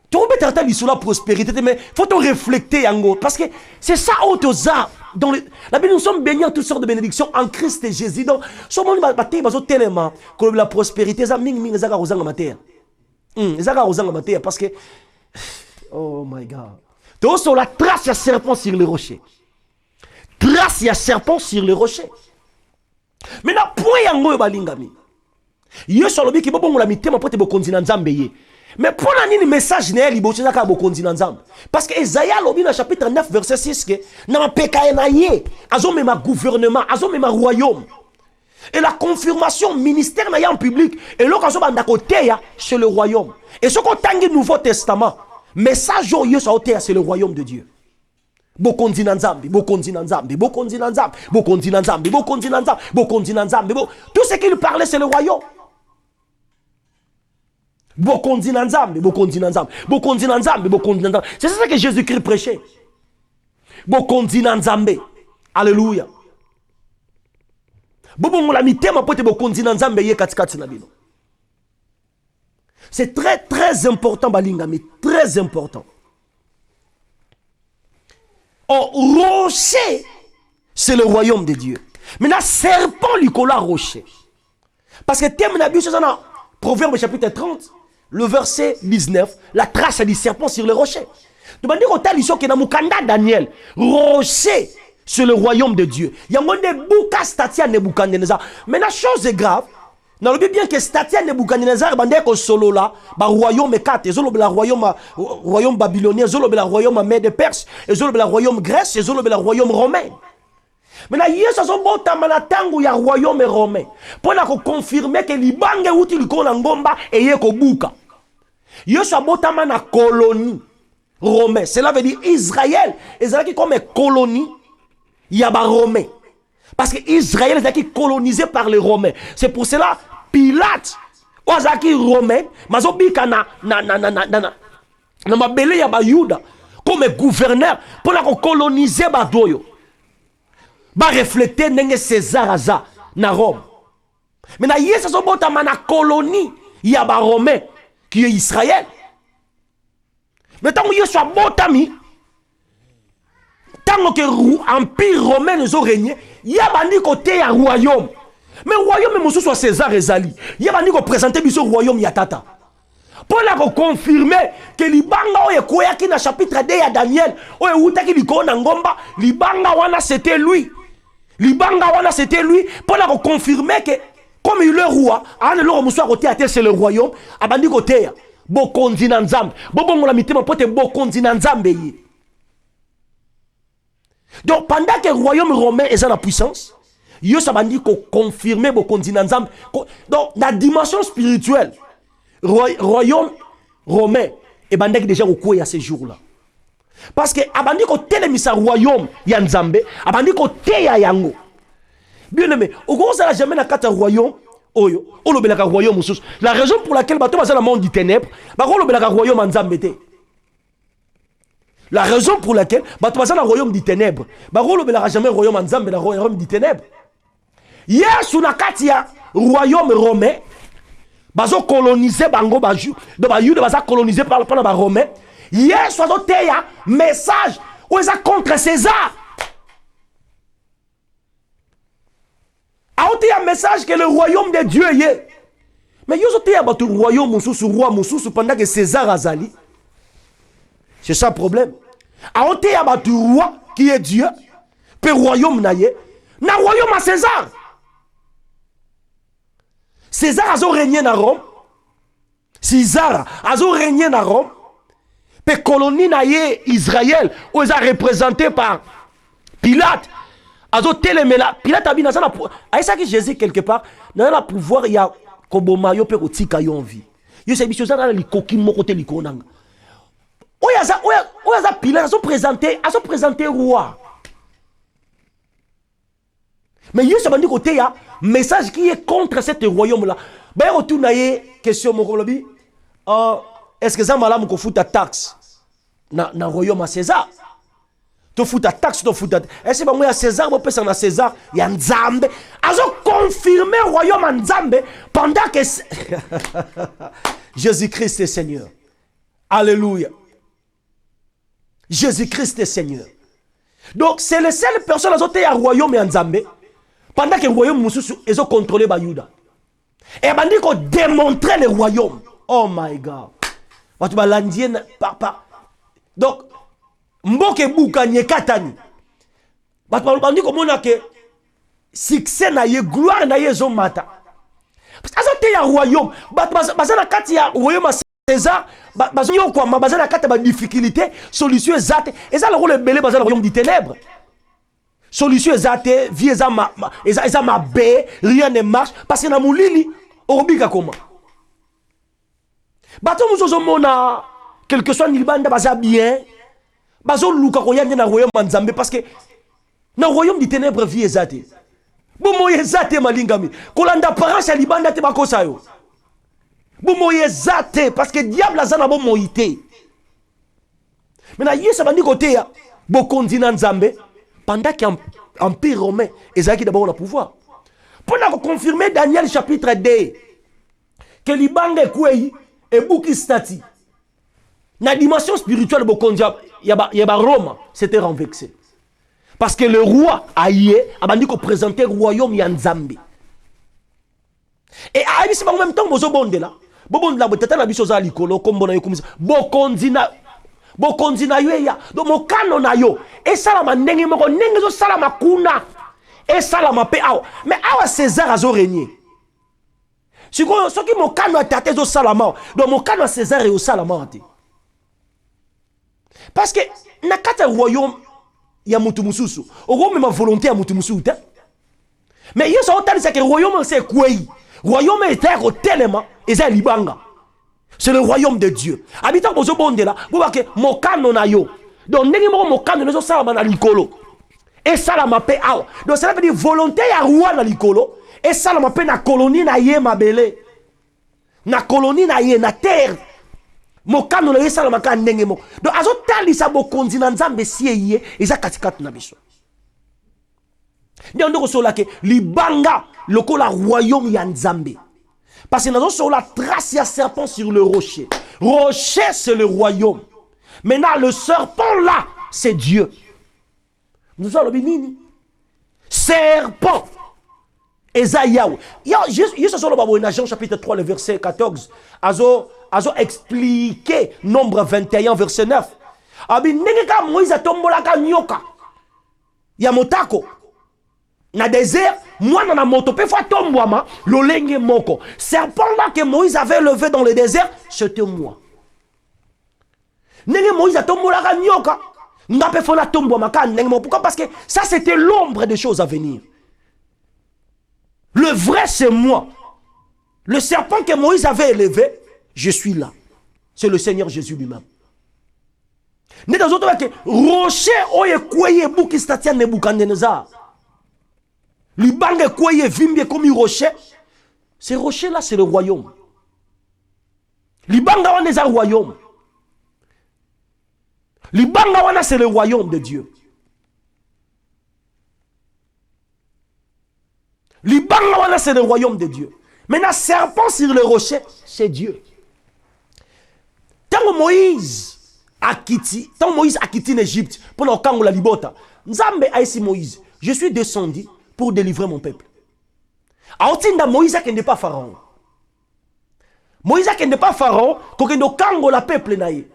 Tu peux traiter sur la prospérité, mais il faut te refléter en gros. Parce que c'est ça où tu as. La Bible, nous sommes baignés en toutes sortes de bénédictions en Christ et Jésus. Donc, ce monde va tellement que la prospérité, ça ming ming, ça va aux matière. Ça va aux matière parce que. Oh my God. Tu sur la trace, il y a serpent sur le rocher. Trace, il y a serpent sur le rocher. Mais na point yango balingami. Yo solo bi ki bobo la mitema pote bo konzi na nzambe ye. Mais pour la nini message ne li bo tshaka ka bo konzi na nzambe. Parce que Isaïe lobi na chapitre 9 verset 6 que na peka na ye azo mema gouvernement, azo mema royaume. Et la confirmation ministère na ya en public et l'occasion banda côté ya c'est le royaume. Et ce qu'on tangi Nouveau Testament, message yo so c'est le royaume de Dieu. Bokonzi na nzambe, bokonzi na nzambe, bokonzi na nzambe, bokonzi na nzambe, bokonzi na nzambe, bokonzi na nzambe. Tout ce qu'il parlait c'est le royaume. Bokonzi na nzambe, bokonzi na nzambe, bokonzi na nzambe, bokonzi na nzambe. C'est ça que Jésus-Christ prêchait. Bokonzi na nzambe. Alléluia. Bobo la mitema pote bokonzi na nzambe ye katikati na bino. C'est très très important balinga, mais très important. Rocher, c'est le royaume de Dieu. Maintenant, serpent lui colla rocher. Parce que thème n'a bu, c'est dans Proverbe chapitre 30, le verset 19, la trace du serpent sur le rocher. Tu m'as dit qu'on t'a dit que dans Mukanda Daniel, rocher, c'est le royaume de Dieu. Il y a un bouka statia Nebuchadnezzar. Mais la chose est grave. Dans le bien que statia Nebuchadnezzar, bandé ko solo là, ba royaume 4, et zolo la royaume babylonien, zolo la royaume Mède Perse, et zolo la royaume Grèce, et zolo la royaume romain. Maintenant, hier, ça sont bons tango ya royaume romain. Pour confirmer que libanga uti liko na ngomba et yeko buka. Hier, ça bon na colonie romain. Cela veut dire Israël. Israël qui comme colonie, y a ba romain. Parce que Israël est colonisé par les Romains. C'est pour cela Pilate, Ozaki Romain, Mazobika na mabele ya ba Yuda comme gouverneur pour la coloniser ba doyo. Ba refléter nenge César aza na Rome. Mais na yesa so bota na colonie ya ba Romain qui est Israël. Mais tant que yeso botami tant que l'Empire romain nous a régné, il y a un côté à royaume. Mais le royaume, c'est soit César et Zali. Il y a un présenté ce royaume Yatata. Pour la confirmer que Libanga est quoi qui dans chapitre 2 à Daniel, ou est qui na ngomba, Libanga wana c'était lui. Libanga wana c'était lui. Pour la confirmer que comme il est roi, à l'heure où c'est le royaume, à bandi côté. Bokonzi na nzambe. Bobo la mitema pote bokonzi na nzambe. Donc pendant que le royaume romain est dans la puissance, il y a confirmer le continent. Donc la dimension spirituelle, royaume romain est déjà au cours de ces jours-là. Parce que abandi ko telemisa royaume ya nzambe, abandi ko teya yango. Bien aimé, au gros ça jamais na kata royaume oyo, o lobelaka royaume mususu. La raison pour laquelle bato baza na monde du ténèbre, ba ko lobelaka royaume nzambe te. La raison pour laquelle, bah tu vas dans le royaume des ténèbres. Bah on ne jamais le royaume ensemble, mais le royaume des ténèbres. Hier, sous la carte, il y a royaume romain. Bah on colonisé bango baju, de bayou de basa colonisé par le romain. Hier, soit il y a message où ils sont contre César. aote un message que le royaume de Dieu y est. Mais yo zote ya batu royaume mususu roi mususu pendant que César azali. C'est ça le problème. Aote ya batu roi qui est Dieu, pe royaume na ye, na royaume à César. César a régné na Rome. César a régné na Rome. Pe colonie na ye Israël, où ils ont représenté par Pilate. Azo telemela Pilate a dit na ça ça que Jésus quelque part dans la pouvoir il y a koboma yo pe kotika yo en vie. Yo c'est biso za li koki moko te likonanga. Oya Pilate a présenté roi. Mais il y a un côté, message qui est contre ce royaume-là. Il y a une question, est-ce que ça m'a dit que ta taxe dans le royaume à César? Tu fous ta taxe, tu fous ta taxe. Est-ce que moi, César, je peux à César, il y a Nzambe. Ils ont confirmé le royaume à Nzambe pendant que Jésus-Christ est Seigneur. Alléluia. Jésus-Christ est Seigneur. Donc, c'est les seules personnes qui ont été au royaume à Nzambe. Pendant que le royaume, ils ont contrôlé Bayuda. Et ils ont démontré le royaume. Oh my God. Donc, Mboke Bouka Nyekatani. Ils ont dit que succès na ye, gloire na ye zomata. Parce qu'ils ont été au royaume. Ils ont royaume à César. Ils ont des difficultés. Solution exacte. Et ça, le rôle est belé dans le royaume des ténèbres. Solution exacte, vie eza ma bé, rien ne marche parce que na mulili obika comment. Bato muzo mona quelque soit nilibanda baza bien. Bazo luka ko yande na royaume Nzambe parce que na royaume des ténèbres vie ezate. Bomo ezate malingami. Kolanda parents ya libanda te bakosa yo. Bomo ezate parce que diable azana bo moité. Mais na yesa bandi côté ya bokondi na Nzambe. Pendant que l'Empire romain est d'abord le pouvoir. Pour confirmer Daniel chapitre 2, que l'Ibanga et Boukistati, dans la dimension spirituelle, il y a Rome, c'était renversé. Parce que le roi Aïe a dit qu'on présentait le royaume Yanzambi. Et à en même temps, vous avez là. Vous avez bokonzi na yo ya do mokano na yo e salama ndenge moko ndenge zo salama kuna e salama pe awa mais awa César azo régné siko soki mokano atate zo salama do mokano César e o salama te parce que na kata royaume ya mutu mususu o go même volonté ya mutu mususu te mais yeso otali sa que royaume c'est quoi royaume est terre tellement eza libanga. C'est le royaume de Dieu. Habitant bozo bonde là, vous voyez que mokano na yo. Donc nengi moko mokano nezo salama na likolo. Et salama pe awa. Donc ça veut dire volonté ya roi na likolo et salama pe na colonie na ye mabele. Na colonie na ye na terre. Mokano na ye salama ka nengi moko. Donc azo tali sa bokonzi na Nzambe siye ye eza katikati na biso. Ndeko sola ke libanga lokola royaume ya Nzambe. Parce que nous avons sur la trace, il y a serpent sur le rocher. Rocher, c'est le royaume. Maintenant, le serpent là, c'est Dieu. Nous avons le serpent. Esaïaou. Jésus sur le Jean chapitre 3, le verset 14. Azo expliqué, nombre 21, verset 9. Abi, nengeka Moïse a tombolaka nyoka. Yamotako. Na désert, moi dans la moto, peut fois tombouama, l'olenge moko. Serpent là que Moïse avait levé dans le désert, c'était moi. Nenge Moïse a tombé la nyoka. N'a pas fait la tombouama. Pourquoi? Parce que ça c'était l'ombre des choses à venir. Le vrai c'est moi. Le serpent que Moïse avait élevé, je suis là. C'est le Seigneur Jésus lui-même. Né dans autres que rocher oye kouye bouki statia Nebukadnezar. Libanga kouye vimbi comme rocher. Ces rochers là c'est le royaume. Libanga wana c'est le royaume. Libanga wana c'est le royaume de Dieu. Libanga wana c'est le royaume de Dieu. Maintenant serpent sur le rocher, c'est Dieu. Tant Moïse a quitté en Égypte pour le la libota. Nzambe a ici Moïse. Je suis descendu pour délivrer mon peuple. aotinda Moïse qui n'est pas pharaon. Moïse qui n'est pas pharaon, qui ne kango la peuple naïe.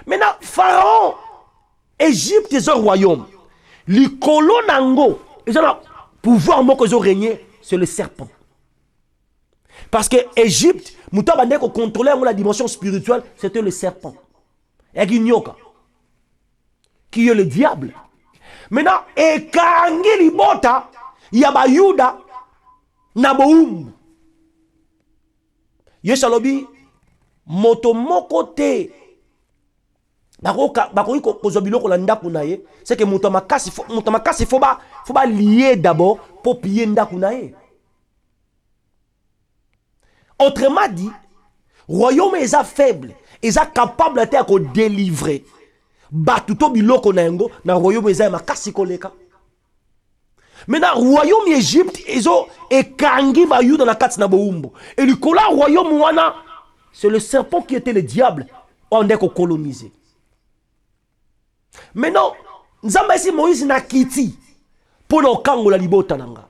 Maintenant pharaon Égypte est un royaume. Les colons nango, ils ont pouvoir moi qu'ils ont régné, c'est le serpent. Parce que Égypte, mouta bande ko contrôler la dimension spirituelle, c'était le serpent. Et qui est le diable. Maintenant, et kangi libota, yaba yuda na boum. Yeshalobi moto moko te. C'est que Moutamakasi faut pas lier d'abord pour piller ndakunaye. Autrement dit, royaume est faible, est capable de délivrer. Batuto biloko na yango na royaume est makasi koleka. Maintenant royaume Égypte ils ont ekangi bayu dans la kati na boumbo. Et le kola royaume wana c'est le serpent qui était le diable on est colonisé. Maintenant, Nzamba ici Moïse na kiti pour no kango la libota nanga.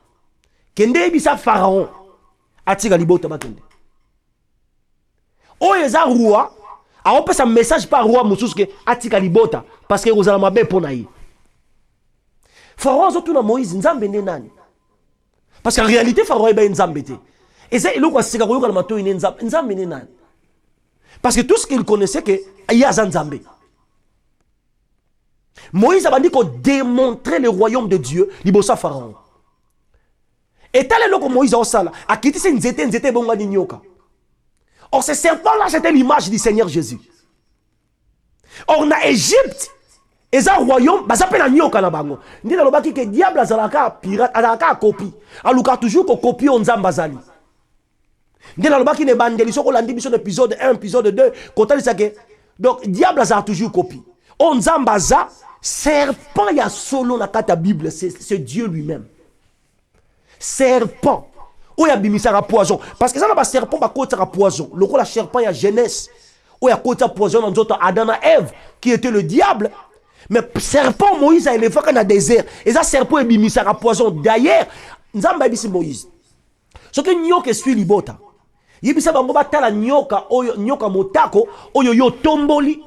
Kende bisa pharaon atika libota bakende. O eza roi, a on peut sa message par roi mususu ke atika libota parce que ozala mabe pona yi. Pharaon zotu na Moïse Nzambe ne nani? Parce qu'en réalité pharaon eba Nzambe te. Et c'est eloko asika ko yoka mato ine Nzambe ne nani? Parce que tout ce qu'il connaissait que ya Nzambe. Moïse a dit qu'on démontrait le royaume de Dieu, libosa pharaon. Et tel est le que Moïse a sala, a quitté ses nzete bonga ni nyoka. Or ce serpent là c'était l'image du Seigneur Jésus. Or na Égypte, et un royaume, bah ça s'appelle nyoka na bango. Ndi na lobaki que diable azalaka pirate, azalaka copie. Aluka toujours ko copie on zambazali. Ndi na lobaki ne bandeli soko landi biso épisode 1, épisode 2, kota lisake. Donc diable azalaka toujours copie. On zambaza serpent ya solo na kata Bible, c'est Dieu lui-même. Serpent. Ou ya bimisara poison. Parce que ça n'a pas serpent ba kota poison. Le la serpent ya jeunesse. Ou ya kota poison dans d'autres Adam et Ève qui était le diable. Mais serpent Moïse a élevé dans le désert. Et ça serpent et bimisara poison. D'ailleurs, nzamba bisi Moïse. Ce que nyoka suit libota. Yibisa bango batala nyoka oyo nyoka motako oyo yo tomboli.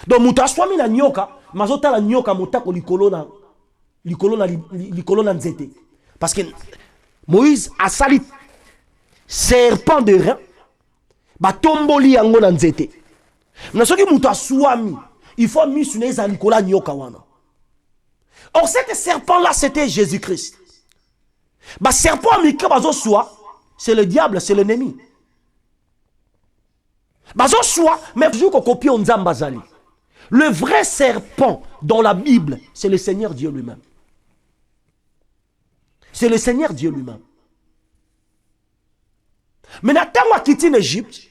Donc muta swami na nyoka mazota la nyoka motako likolo na nzete. Parce que Moïse a sali serpent de rein ba tomboli yango na nzete. Na soki muta swami il faut missionner à likola nyoka wana. Or cet serpent là c'était Jésus-Christ. Ba serpent amika bazo soi c'est le diable, c'est l'ennemi. Bazo soi mais toujours ko copie on nzambazali. Le vrai serpent dans la Bible, c'est le Seigneur Dieu lui-même. C'est le Seigneur Dieu lui-même. Mais Nathan a quitté l'Égypte,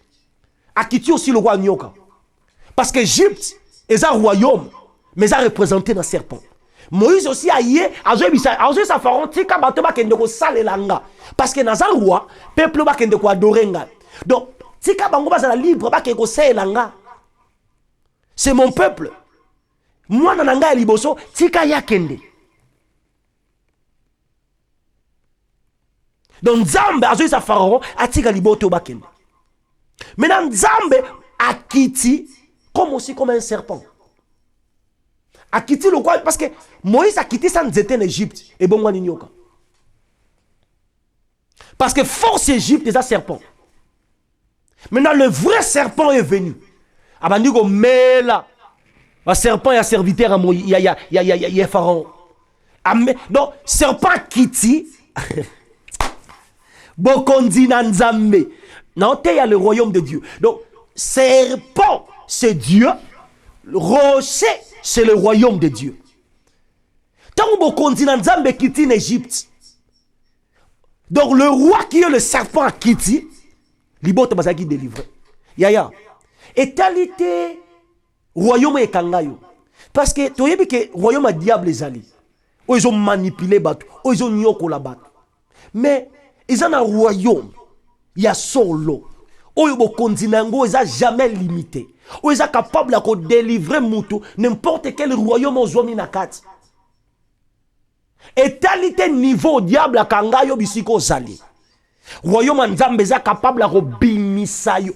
a quitté aussi le roi Nyoka. Parce qu'Égypte est un royaume, mais a représenté un serpent. Moïse aussi a yé, a joué sa pharaon, tika bateba kende ko sale langa. Parce que dans un roi, peuple ba kende ko adorer nga. Donc, tika bango ba za libre ba kende ko sale langa. C'est mon peuple. Moi, nananga liboso, tika ya kende. Donc, Nzambe a joué sa pharaon, a tika liboto ba kende. Maintenant, Nzambe a quitté comme aussi comme un serpent. A quitté le quoi? Parce que Moïse a quitté sa nzete en Égypte. Et bon, nyoka. Parce que force Égypte est un serpent. Maintenant, le vrai serpent est venu. Abandigo mais là, le serpent est serviteur à Moïse, il y a Pharaon. Donc, serpent Kiti, Bokondi Nanzambe. Non, il y a le royaume de Dieu. Donc, serpent, c'est Dieu. Le rocher, c'est le royaume de Dieu. Tant que Bokondi Nanzambe Kiti en Égypte. Donc, le roi qui est le serpent à Kiti, Libote Bazaki délivré. Yaya. Et talité royaume et kangayo. Parce que tu sais que royaume a diable les alliés. Ils ont manipulé bateau, ils ont nyoko la bateau. Mais ils ont un royaume, il y a solo. Ils ont continent, ils n'ont jamais limité. Ils sont capables de délivrer n'importe quel royaume aux hommes. Etalité niveau diable akanga yo bisiko zali. Royaume nzambe za capable à robimisa yo.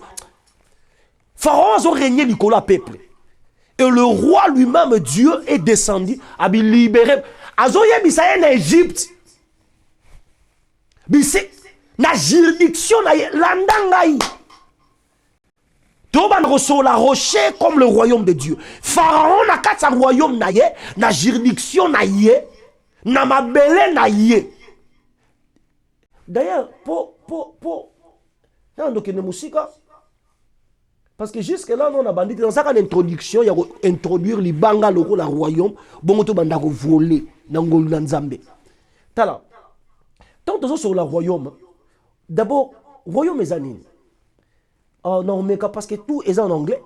Pharaon a régné likolo à peuple. Et le roi lui-même, Dieu, est descendu, a libéré. Azoye bisaye en Égypte. Bise na juridiction na landangai. Toban reçoit la rocher comme le royaume de Dieu. Pharaon n'a qu'à sa royaume na ye, na juridiction na ye, na mabele na ye. D'ailleurs, parce que jusque-là, on a bandit dans sa introduction, il y a introduire les banga loko la royaume, bon to banda ko voler nangol nanzambe. Tala. Tant que sur le royaume, d'abord, royaume est anine. Non, mais parce que tout est en anglais.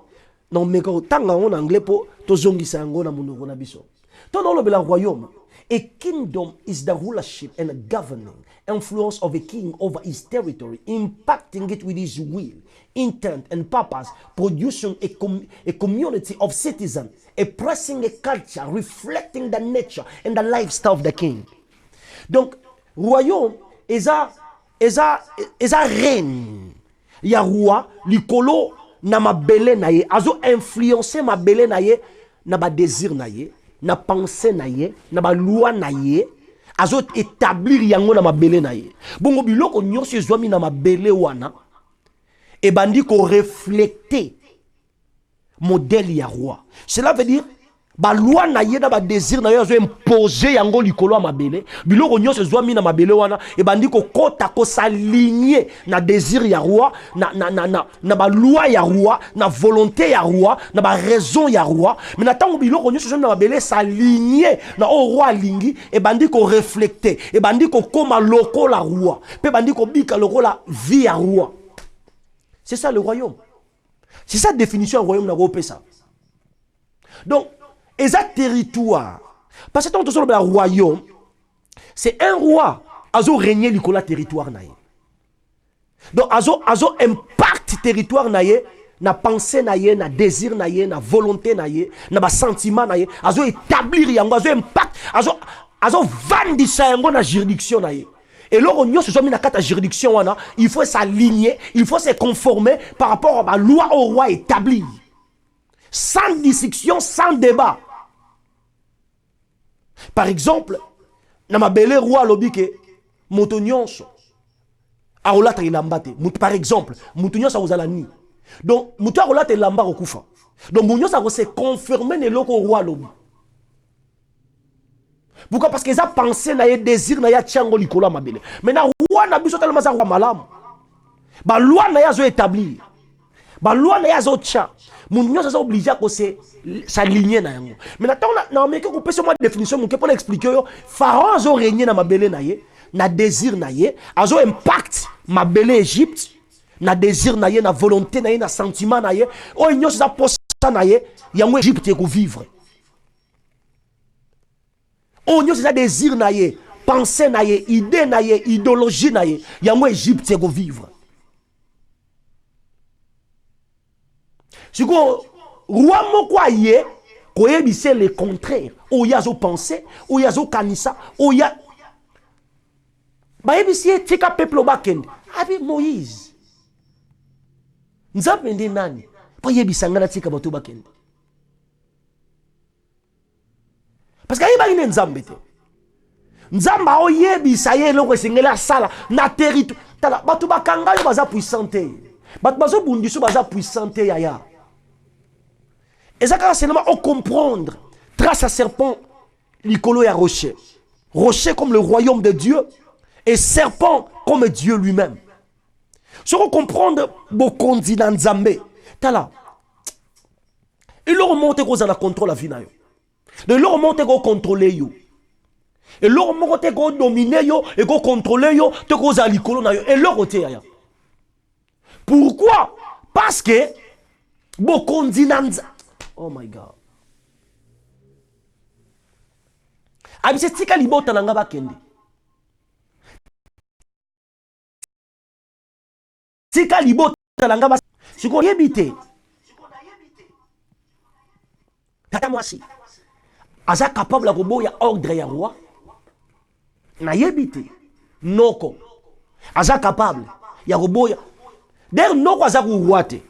Non, mais quand tant en anglais pour to zongi sango na munoko na biso. Tant dans le royaume, a kingdom is the rulership and governing influence of a king over his territory, impacting it with his will, intent, and purpose, producing a community of citizens, oppressing a culture, reflecting the nature and the lifestyle of the king. Donc, royaume, est à reine. Il y a roi, l'icolo, na ma belle naye, azo influencer ma belle naye, na ba désir naye, na pensée naye, na ba loi naye, azo établir yango na ma belle naye. Bongo biloko nyonso ezwami na ma belle wana, et bandi ko refléter modèle ya roi. Cela veut dire ba loi na ye na ba désir na yo azo imposer yango likolo ma belle. Biloko nyonso ezwami na ma belle wana, et bandi ko kota ko s'aligner na désir ya roi, na ba loi ya roi, na volonté ya roi, na ba raison ya roi. Mais na tango biloko nyonso ezwami na ma belle s'aligner na o roi lingi, et bandi ko refléter, et bandi ko koma loko la roi, pe bandi ko bika loko la vie ya roi. C'est ça le royaume. C'est ça la définition du royaume na ça. Donc, et ça territoire. Parce que tant que le royaume, c'est un roi azo régner le territoire naïe. Donc azo impact territoire naïe, na pensée naïe, na désir naïe, na volonté naïe, na sentiment naïe, azo établir yango, azo impact, azo vandisa yango na juridiction naïe. Et là, on se mis dans la juridiction, il faut s'aligner, il faut se conformer par rapport à la loi au roi établie. Sans discussion, sans débat. Par exemple, dans ma belle roi lobike, Moutonyonso, Aolata ilambate. Par exemple, Moutonyonso ozalani. Donc, Moutou Aolata ilamba okufa. Donc, Moutonyonso va se confirmer ne loko roi lobi. Pourquoi? Parce qu'ils ont pensé na ye désir na ya tiango likolo ma belle. Mais na roi na biso tellement ça roi malam. Ba loi na ya zo établir. Ba loi na ya zo tia. Moun nyo ça obligé à s'aligner na yango. Mais na mais que ko pese moi définition mon pour expliquer yo pharaon zo régner na ma belle na ye, na désir na ye, azo impact ma belle Égypte, na désir na ye, na volonté na ye, na sentiment na ye. O nyo ça posa na ye, yango Égypte ko vivre. On y a des désirs naïe, pensée naïe, idée naïe, idéologie naïe. Il y a un Égypte qui vivre. Si vous roi mokwa yé, koye bise le contraire. Ou y a zo pensée, ou y a zo kanisa, ou y a ba yebisi tika peuple bakende. Abi Moïse. Nzambe ndi nani? Po yebisa ngana tika bato bakende. Parce que il y a nzambe te. Nzamba oyebi sa ye loko singela sala na territoire. Tala batu bakanga yo baza puissante. Batu bazo bundiso baza puissante yaya. Et ça quand seulement on comprendre trace à serpent likolo ya rocher. Rocher comme le royaume de Dieu et serpent comme Dieu lui-même. Si on comprendre bokondi na nzambe. Tala. Il leur monte qu'on a contrôle la vie na yo. De leur monte qu'on contrôler yo. Et leur monte qu'on dominer yo et qu'on contrôler yo, te qu'on a l'icolo na yo et leur côté ya. Pourquoi? Parce que bokondinanza. Oh my God. Abise tika libota na ngaba kende. Tika libota na ngaba siko yebite. Tata moi si. Aza capable de ya ordre ya roi. nayebi te noko aza capable ya koboya. D'ailleurs noko aza roi te.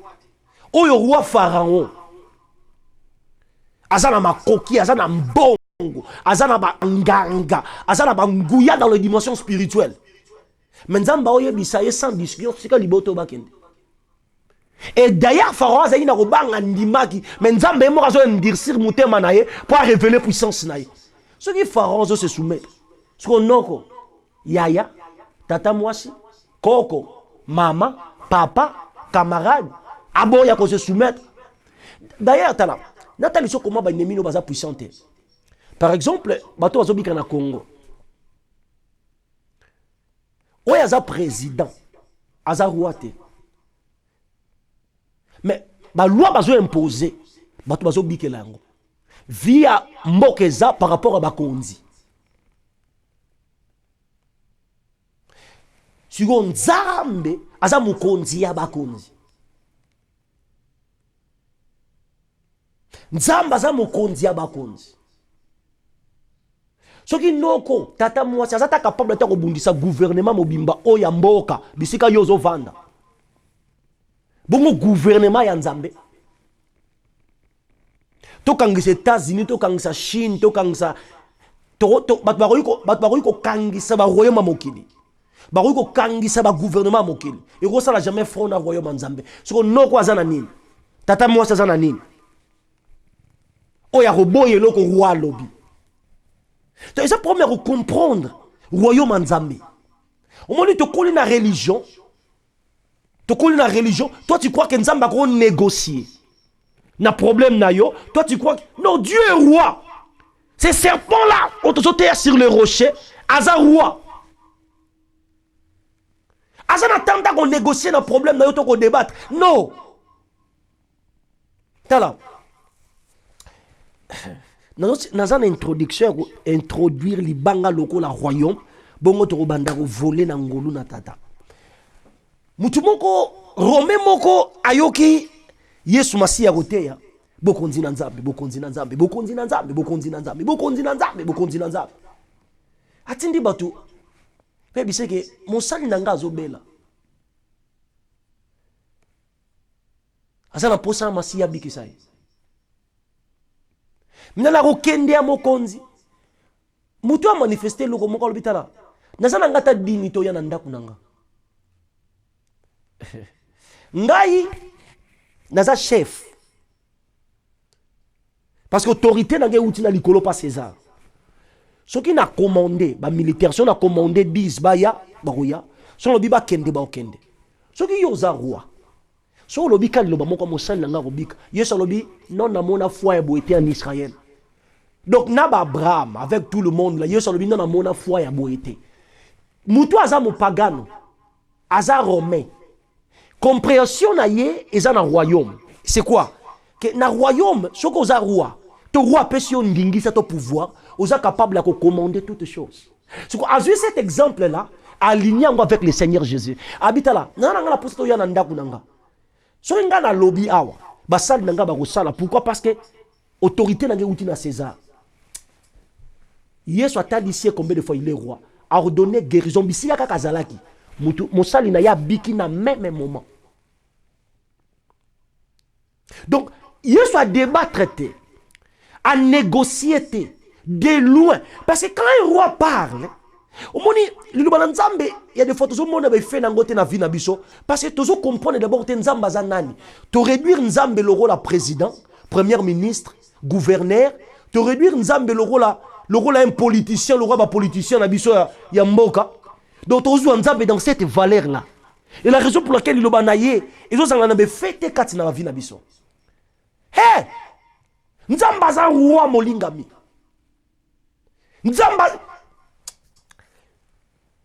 Oyo roi pharaon aza na makoki, aza na mbongo, aza na banganga, aza na banguya dans les dimensions spirituelles. Mais nzamba oyo bisaye sans discussion sika liboto bakende. Et d'ailleurs pharaon aza ina kobanga ndimaki, mais nzamba mo azo ndircir mutema na ye pour révéler puissance na ye. Ce qui pharaon zo se soumettre. Ce qu'on noko yaya, tata mwasi, koko, mama, papa, camarade, aboya ko se soumettre. D'ailleurs tala Nathalie so comment ba ennemi no baza puissante. Par exemple, bato bazobika na Congo. Oya aza président, aza roi te. Mais ba loi bazo imposer, bato bazobika lango. Via mbokeza par rapport à bakonzi. Sigo nzambe aza mukonzi ya bakonzi. Nzamba za mukonzi ya bakonzi. Soki noko tata mwasi azata capable ta kobundisa gouvernement mobimba oya mboka bisika yozo vanda. Bongo gouvernement ya nzambe. Tokangisa États-Unis, tokangisa Chine, tokangisa bat baroyiko kangisa ba royaume mokili. Baroyiko kangisa ba gouvernement mokili. Et ça n'a jamais front na royaume nzambe. Soko noko azana nini? Tata mwasi azana nini? Oya roboye loko roi lobby. Donc ça permet de comprendre royaume nzambe. Au moment où tu connais la religion, toi tu crois que nzamba va négocier. Na problème na yo, toi tu crois que non, Dieu est roi. Ces serpents là, on te saute sur le rocher, aza roi. Aza n'attend qu'on négocie na problème na yo to qu'on débattre. Non. Tala. Dans une introduction, introduire les banga loko la royaume, bongo to banda ko voler na ngolu na tata. Mutu moko, Rome moko ayoki Yesu Masiya roteya. Bokonzi na nzambe, bokonzi na nzambe, bokonzi na nzambe, bokonzi na nzambe, bokonzi na nzambe, bokonzi na nzambe. Atindi batu. Pe biseke mosali nanga azobela. Asa na posa Masiya bikisai. Mina rokende ya mokonzi. Mutu a manifesté loko moko lobitala. Nazana ngata dini to ya na ndaku nanga. Ngai naza chef. Parce que autorité n'a pas na likolo pas César. Ce qui n'a commandé, ba militaire, si on a commandé 10 baya, baroya, si on a kende ba okende. Ce qui yoza roi. Si on a kan loba moko mosal nga robika, yeso lobi non na mona foi boité en Israël. Donc naba Abraham avec tout le monde là, yeso lobi non na mona foi ya boité. Mutu aza mo pagano, aza romain. Compréhension na ye eza na royaume. C'est quoi? Que na royaume, ce qu'on a roi, ton roi peut si on dingi ça ton pouvoir, on est capable de commander toutes choses. C'est quoi? As vu cet exemple là, aligné avec le Seigneur Jésus. Habite là, nana la poste to ya na ndaku nanga. So nga na lobby awa, basal nanga ba kosala. Pourquoi? Parce que autorité nanga uti na César. Yesu atali ici combien de fois il est roi, a ordonné guérison bisika kaka zalaki. Mosali na ya biki na même moment. Donc, Yesu a débattre, a négocier de loin. Parce que quand un roi parle, au moment où il y a des fois, tout le monde a fait dans la vie na biso. Parce que tout le monde comprend d'abord que Nzamba zanani. Tu réduire Nzambe le rôle à président, premier ministre, gouverneur. Tu réduire Nzambe le rôle à un politicien, le roi à politicien na biso ya mboka. Donc, tu as Nzambe dans cette valeur-là. Et la raison pour laquelle il a ils ont fait dans la vie na biso. Hé! Nzamba za roi molingami. Nzamba.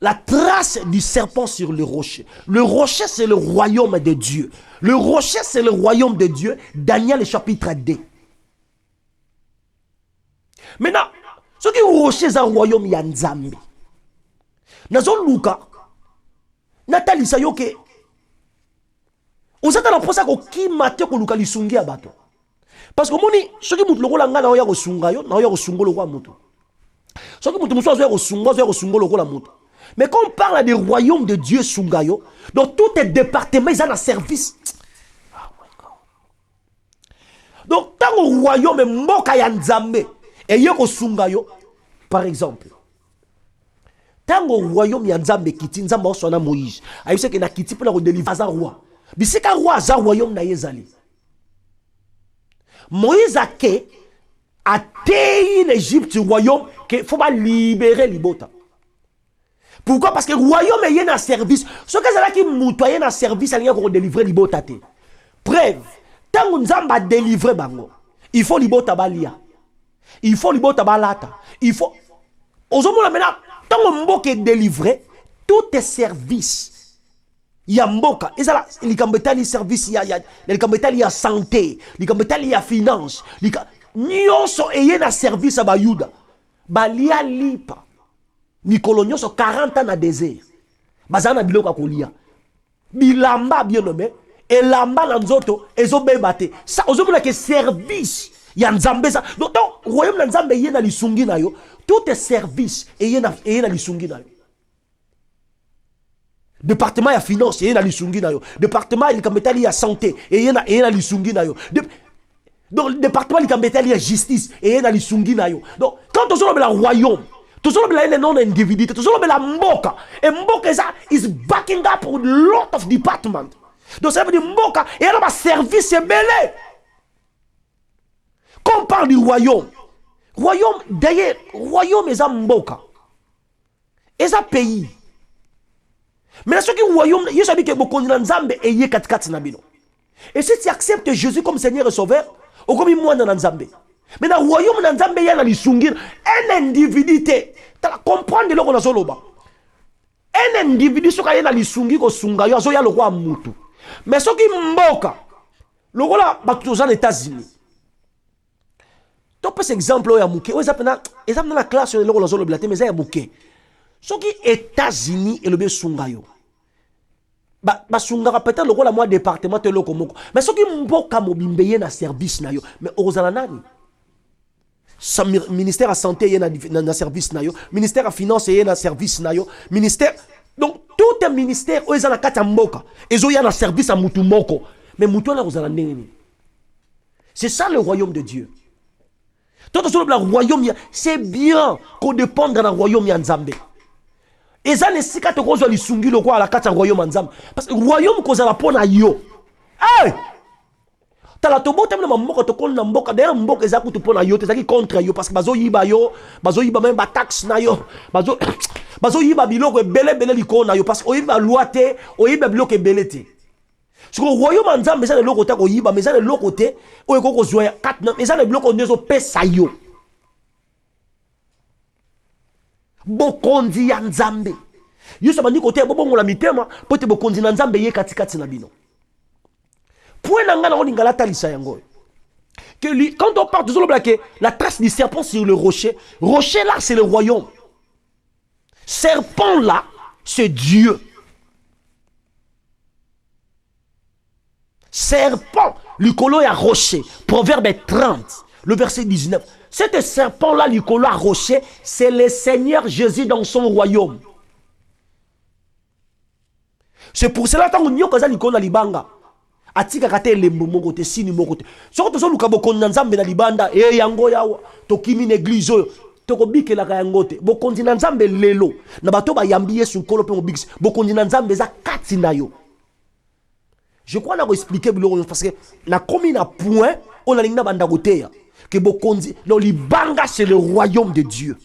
La trace du serpent sur le rocher. Le rocher, c'est le royaume de Dieu. Le rocher, c'est le royaume de Dieu. Daniel chapitre 2. Maintenant, ce qui est rocher, c'est le royaume ya Nzambe. Nazo Luka. Nathalie Sayoke. Osata na posa ko ki mate ko Luka lisungi ya bato. Parce que moni, ce qui mout le rôle ngana oya ko sunga yo, na oya ko sungo le roi mutu. Ce que nous sommes, mais quand on parle des royaumes de Dieu, Sungayo, donc tout est département, ils ont un service. Donc, tant au royaume, Mboka Yanzambe, et Yoko Sungayo, par exemple, tant au royaume Yanzambe, Kiti, Nzamba, Oswana Moïse, a eu ce qu'il a quitté pour la délivrer à roi. Mais c'est qu'un roi, un royaume n'a yezali. Moïse a été l'Égypte, le royaume, qu'il faut pas libérer l'Ibota. Pourquoi? Parce que le royaume est un service. Ce que c'est là qui moutoye un service, il y a pour délivrer l'Ibota. Preuve. Tant que nous avons délivré, il faut l'Ibota balia. Il faut l'Ibota balata. Il faut. Aujourd'hui, maintenant, tant que Mboka est délivré, tout est service. Il y a Mboka. Et ça, il y a service, il y a santé, il y a finance. Nous sommes un service à Bayuda. Balia lipa. Mikolo nyonso 40 ans na désert. Bazana biloko kolia. Bilamba bien nommé et lamba na nzoto ezobebate. Ça ozomona que service ya nzambe ça. Donc royaume na nzambe yena lisungi na yo, tout est service et yena lisungi na yo. Département ya finance yena lisungi na yo. Département il kambetali ya santé et yena lisungi na yo. Donc le département il kambetali ya justice et yena lisungi na yo. Donc quand on le royaume tout ça, c'est non individu. Tout ça, c'est la Mboka. Et Mboka is backing up with a lot of departments. Donc ça veut dire Mboka. Et alors, service, c'est belé. Quand on parle du royaume, d'ailleurs, royaume est un Mboka. Et un pays. Mais ce qui est royaume, il y a que beaucoup de Nzambe et il y a 4 nabino. Et si tu acceptes Jésus comme Seigneur et Sauveur, ou comme moi dans Nzambe. Mais dans le royaume de Nzambe, il y a un individu. Tu comprends de l'eau dans le un individu qui est dans le sungi, il y a le roi Moutou. Mais ce qui est Mboka, le roi est aux États-Unis. Tu peux cet exemple, il y a Mouké. Ils ont la classe de l'eau dans le mais il y a Mouké. Ce qui est États-Unis et le Sungayo. Sunga peut-être le roi la moi département de l'eau. Mais ce qui est Mboka, il y a un service. Mais aux Alanani. Ministère de la santé il y a un service nayo, ministère de la finance il y a un service nayo, ministère donc tout un ministère où ils ont la carte mboka ils ont un service à mutu moko mais mutu na ozala ndenge. C'est ça le royaume de Dieu. Tout le royaume c'est bien qu'on dépende dans le royaume ya Nzambe. Et ça ne sika to kozwa lisungi lokwa la carte royaume Nzambe parce que royaume kozala pona yo. Hey! Tala tobo temna mboka to konna mboka d'ailleurs mboka ezaku to pona yo tezaki contre yo parce que bazo yiba même ba taxe na yo bazo yiba biloko belé likona yo parce que oyiba loi te oyiba biloko belé te. Parce que royaume Nzambe ça le loko te ko yiba mais ça le loko te oyeko ko zoya 4 mais ça le biloko ndezo pesa yo. Bokondi ya Nzambe. Yo ça bandi côté bobo la mitema pote bokondi na Nzambe ye katikati na bino. Quand on parle de la trace du serpent sur le rocher là c'est le royaume. Serpent là c'est Dieu. Serpent, l'icolo à rocher. Proverbe 30, le verset 19. Cet serpent là, l'icolo à rocher, c'est le Seigneur Jésus dans son royaume. C'est pour cela que nous avons l'icolo à libanga. Atika kate lembo moko te sini moko te soko tozo luka bokonzi na Nzambe na libanda yango yawa tokimi na église oyo tokobikela ka yango te bokonzi na Nzambe lelo na bato ba yambi Yesu nkolo pe mobikisi bokonzi na Nzambe za kati na yo. Je crois na ko expliquer biloko parce que na komi na point on a linga banda koteya que bokonzi no libanga c'est le royaume de Dieu.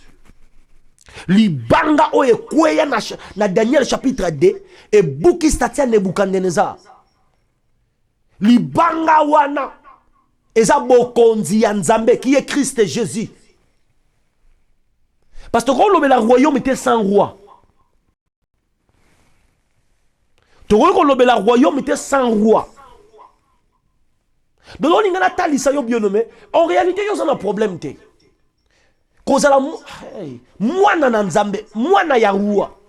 Libanga oye kweya na Daniel chapitre 2 et buki statia Nebukadnezar. Libanga wana eza bokonzi ya Nzambe qui est Christ Jésus. Parce que quand le royaume était sans roi. Quand le royaume était sans roi. Donc on a talisa yo bien nommé. En réalité, il y a un problème te. Cause la moi na Nzambe, moi na ya roi.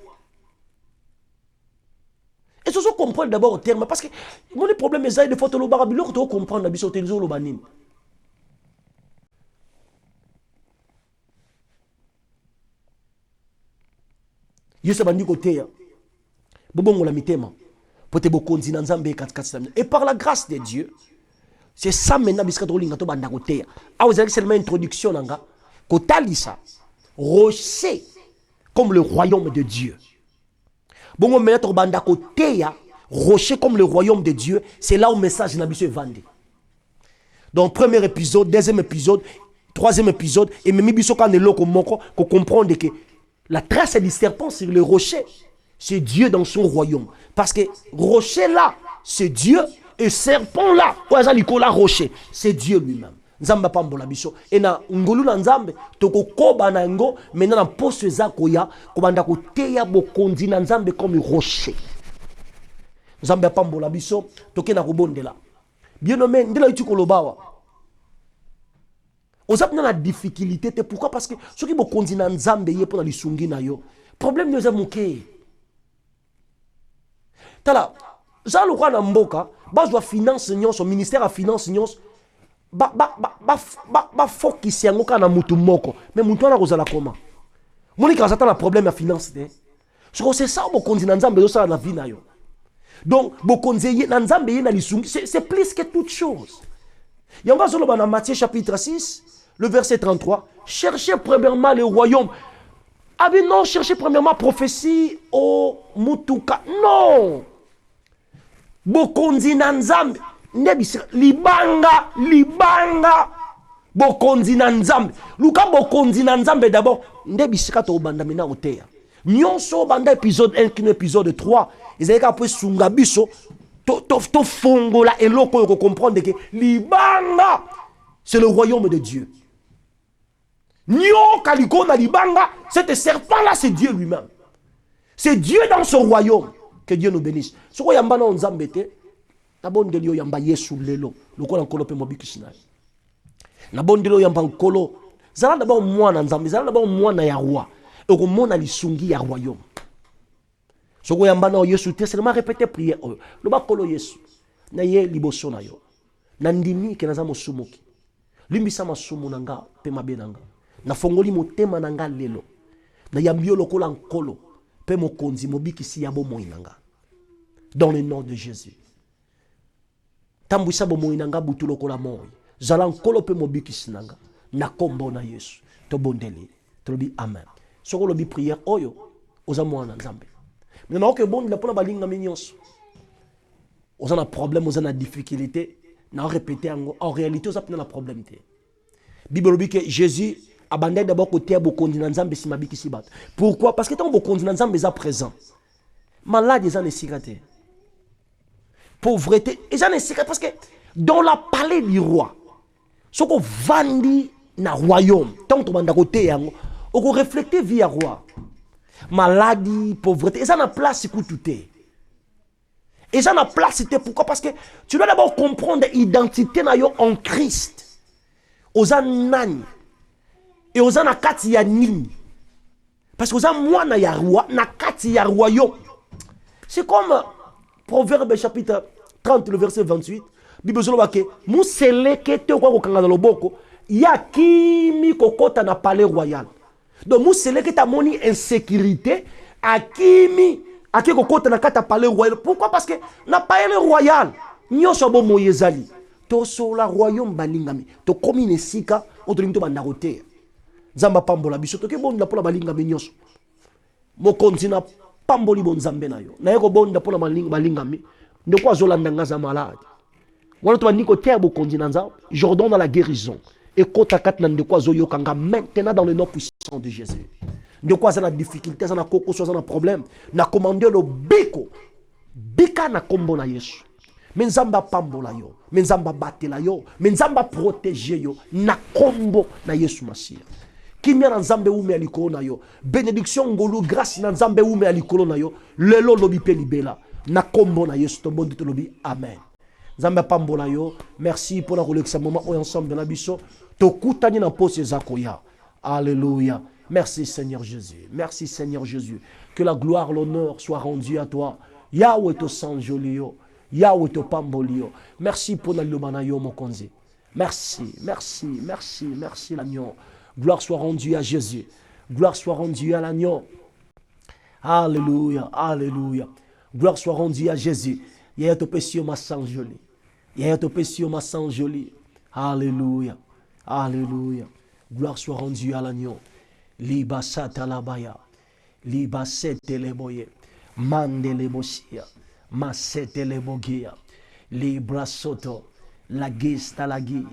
Et ce sont comprendre d'abord au terme parce que mon problème est de photo le barabilo que tu comprendre la biso tenzo lo banin. Yesu bandi côté bobongo la mitema pour te bokonzi na nzambe et par la grâce de Dieu c'est ça maintenant bisika to linga to banda côté ah vous avez seulement introduction nanga kotalisa rocher comme le royaume de Dieu bongo maintenant to banda côté rocher comme le royaume de Dieu c'est là où le message n'a biso est vendu donc premier épisode deuxième épisode troisième épisode et même biso quand est loko moko ko comprendre que la trace du serpent sur le rocher c'est Dieu dans son royaume parce que rocher là c'est Dieu et serpent là oaza likola rocher c'est Dieu lui-même nzamba pambola biso et na ngolu na nzambe tokokoba na ngo maintenant na poste za koya kobanda koteya bokonzi na nzambe comme rocher nzamba pambola biso tokena kobondela bien nommé ndela yuti kolobawa oza na la difficulté te pourquoi parce que ceux qui bokonzi na nzambe ye pona lisungi na yo problème de za moké tala za lo kwa na mboka bazwa finance nyonso ministère à finance nyonso ba focus yango kana mutu moko mais mutu ana kozala koma moni ka zata na problème ya finance te c'est ça bokonzi na nzambe yo sala na vie na yo donc bokonzi na nzambe ye na lisungi c'est plus que toute chose yango zolo ba na Matthieu chapitre 6 le verset 33 cherchez premièrement le royaume ah bien non cherchez premièrement prophétie au mutuka non bokonzi na nzambe libanga bokonzi na nzambe luka bokonzi na nzambe d'abord ndebisika to banda mina oteya nyonso banda épisode 1 kino épisode 3 ezalika po sunga biso to fongola eloko yo comprendre que libanga c'est le royaume de Dieu nyo kaliko na libanga cet serpent là c'est Dieu lui-même c'est Dieu dans son royaume que Dieu nous bénisse soko yamba na nzambe te na bondeli yo yamba Yesu lelo lokola nkolo pe mobikisina na bondeli yamba nkolo zala d'abord mwana nzambe zala d'abord mwana ya roi et ko mona lisungi ya royaume soko yamba na Yesu te seulement répéter prière lo bakolo Yesu na ye liboso na yo na ndimi ke naza mosumuki limbisa masumu nanga pe mabenanga na fongoli motema nanga lelo na yambi yo lokola nkolo pe mokonzi mobikisi ya bomoi nanga dans le nom de Jésus tambwisa bomoi nanga butu lokola moi zala nkolo pe mobikisi nanga na kombo na Yesu to bondeli to bi amen soko lobi prière oyo oza mwana nzambe maintenant que bon la pona balinga minyonso oza na problème oza na difficulté na répéter en réalité oza pena na problème te Bible lobi que Jésus abandonne d'abord côté bokondi na nzambe si mabikisi bato pourquoi parce que tant bokondi na nzambe est présent malade ils en esikaté pauvreté ils en esikaté parce que dans la palais du roi ce qu'on vandi na royaume tant to banda côté yango on ko refléter via roi maladie pauvreté ils en a place pour tout est ils en a place c'était pourquoi parce que tu dois d'abord comprendre l'identité na yo en Christ oza nani et oza na kati ya nini parce que oza mwana ya roi na kati ya royaume c'est comme Proverbe chapitre 30 le verset 28 Bible zolo ke museleke te kwa kokanga na loboko ya kimi kokota na palais royal donc museleke ta moni insécurité akimi ake kokota na kata palais royal pourquoi parce que na palais royal nyonso bo moyezali to so la royaume balingami to komi nesika otolingi to banda kote nzamba pambola biso to ke bonda pola balingami nyonso mokonzi na pamboli bonzambe na yo na yeko bonda pola balingami ndeko azolanda ngaza malade wana to bandiko te bokonzi na nzambe Jordan dans la guérison et kota kat na ndeko azoyokanga maintenant dans le nom puissant de Jésus ndeko azana difficulté azana koko so azana problème na commander le biko bika na kombo na Yesu menzamba pambola yo menzamba batela yo menzamba protéger yo na kombo na Yesu Masia kimia na nzambe ume alikolo na yo bénédiction ngolu grâce na nzambe ume alikolo na yo lelo lobi pe libela na kombo na Yesu to bondi to lobi amen nzambe pambola yo merci pour la collection moment ensemble dans la biso to kutani na pose zakoya alléluia merci Seigneur Jésus merci Seigneur Jésus que la gloire l'honneur soit rendue à toi Yahweh to sanjolio Yahweh to pambolio merci pour la lobana yo mokonzi merci merci merci merci l'agneau gloire soit rendue à Jésus gloire soit rendue à l'agneau Alléluia, alléluia. Gloire soit rendue à Jésus. Yaya topesi yo masango joli. Yaya topesi yo masango joli. Alléluia, alléluia. Gloire soit rendue à l'agneau. Liba satalabaya. Liba seteleboye. Mandelebosia. Masetelebogia. Libra soto. La gista la gui.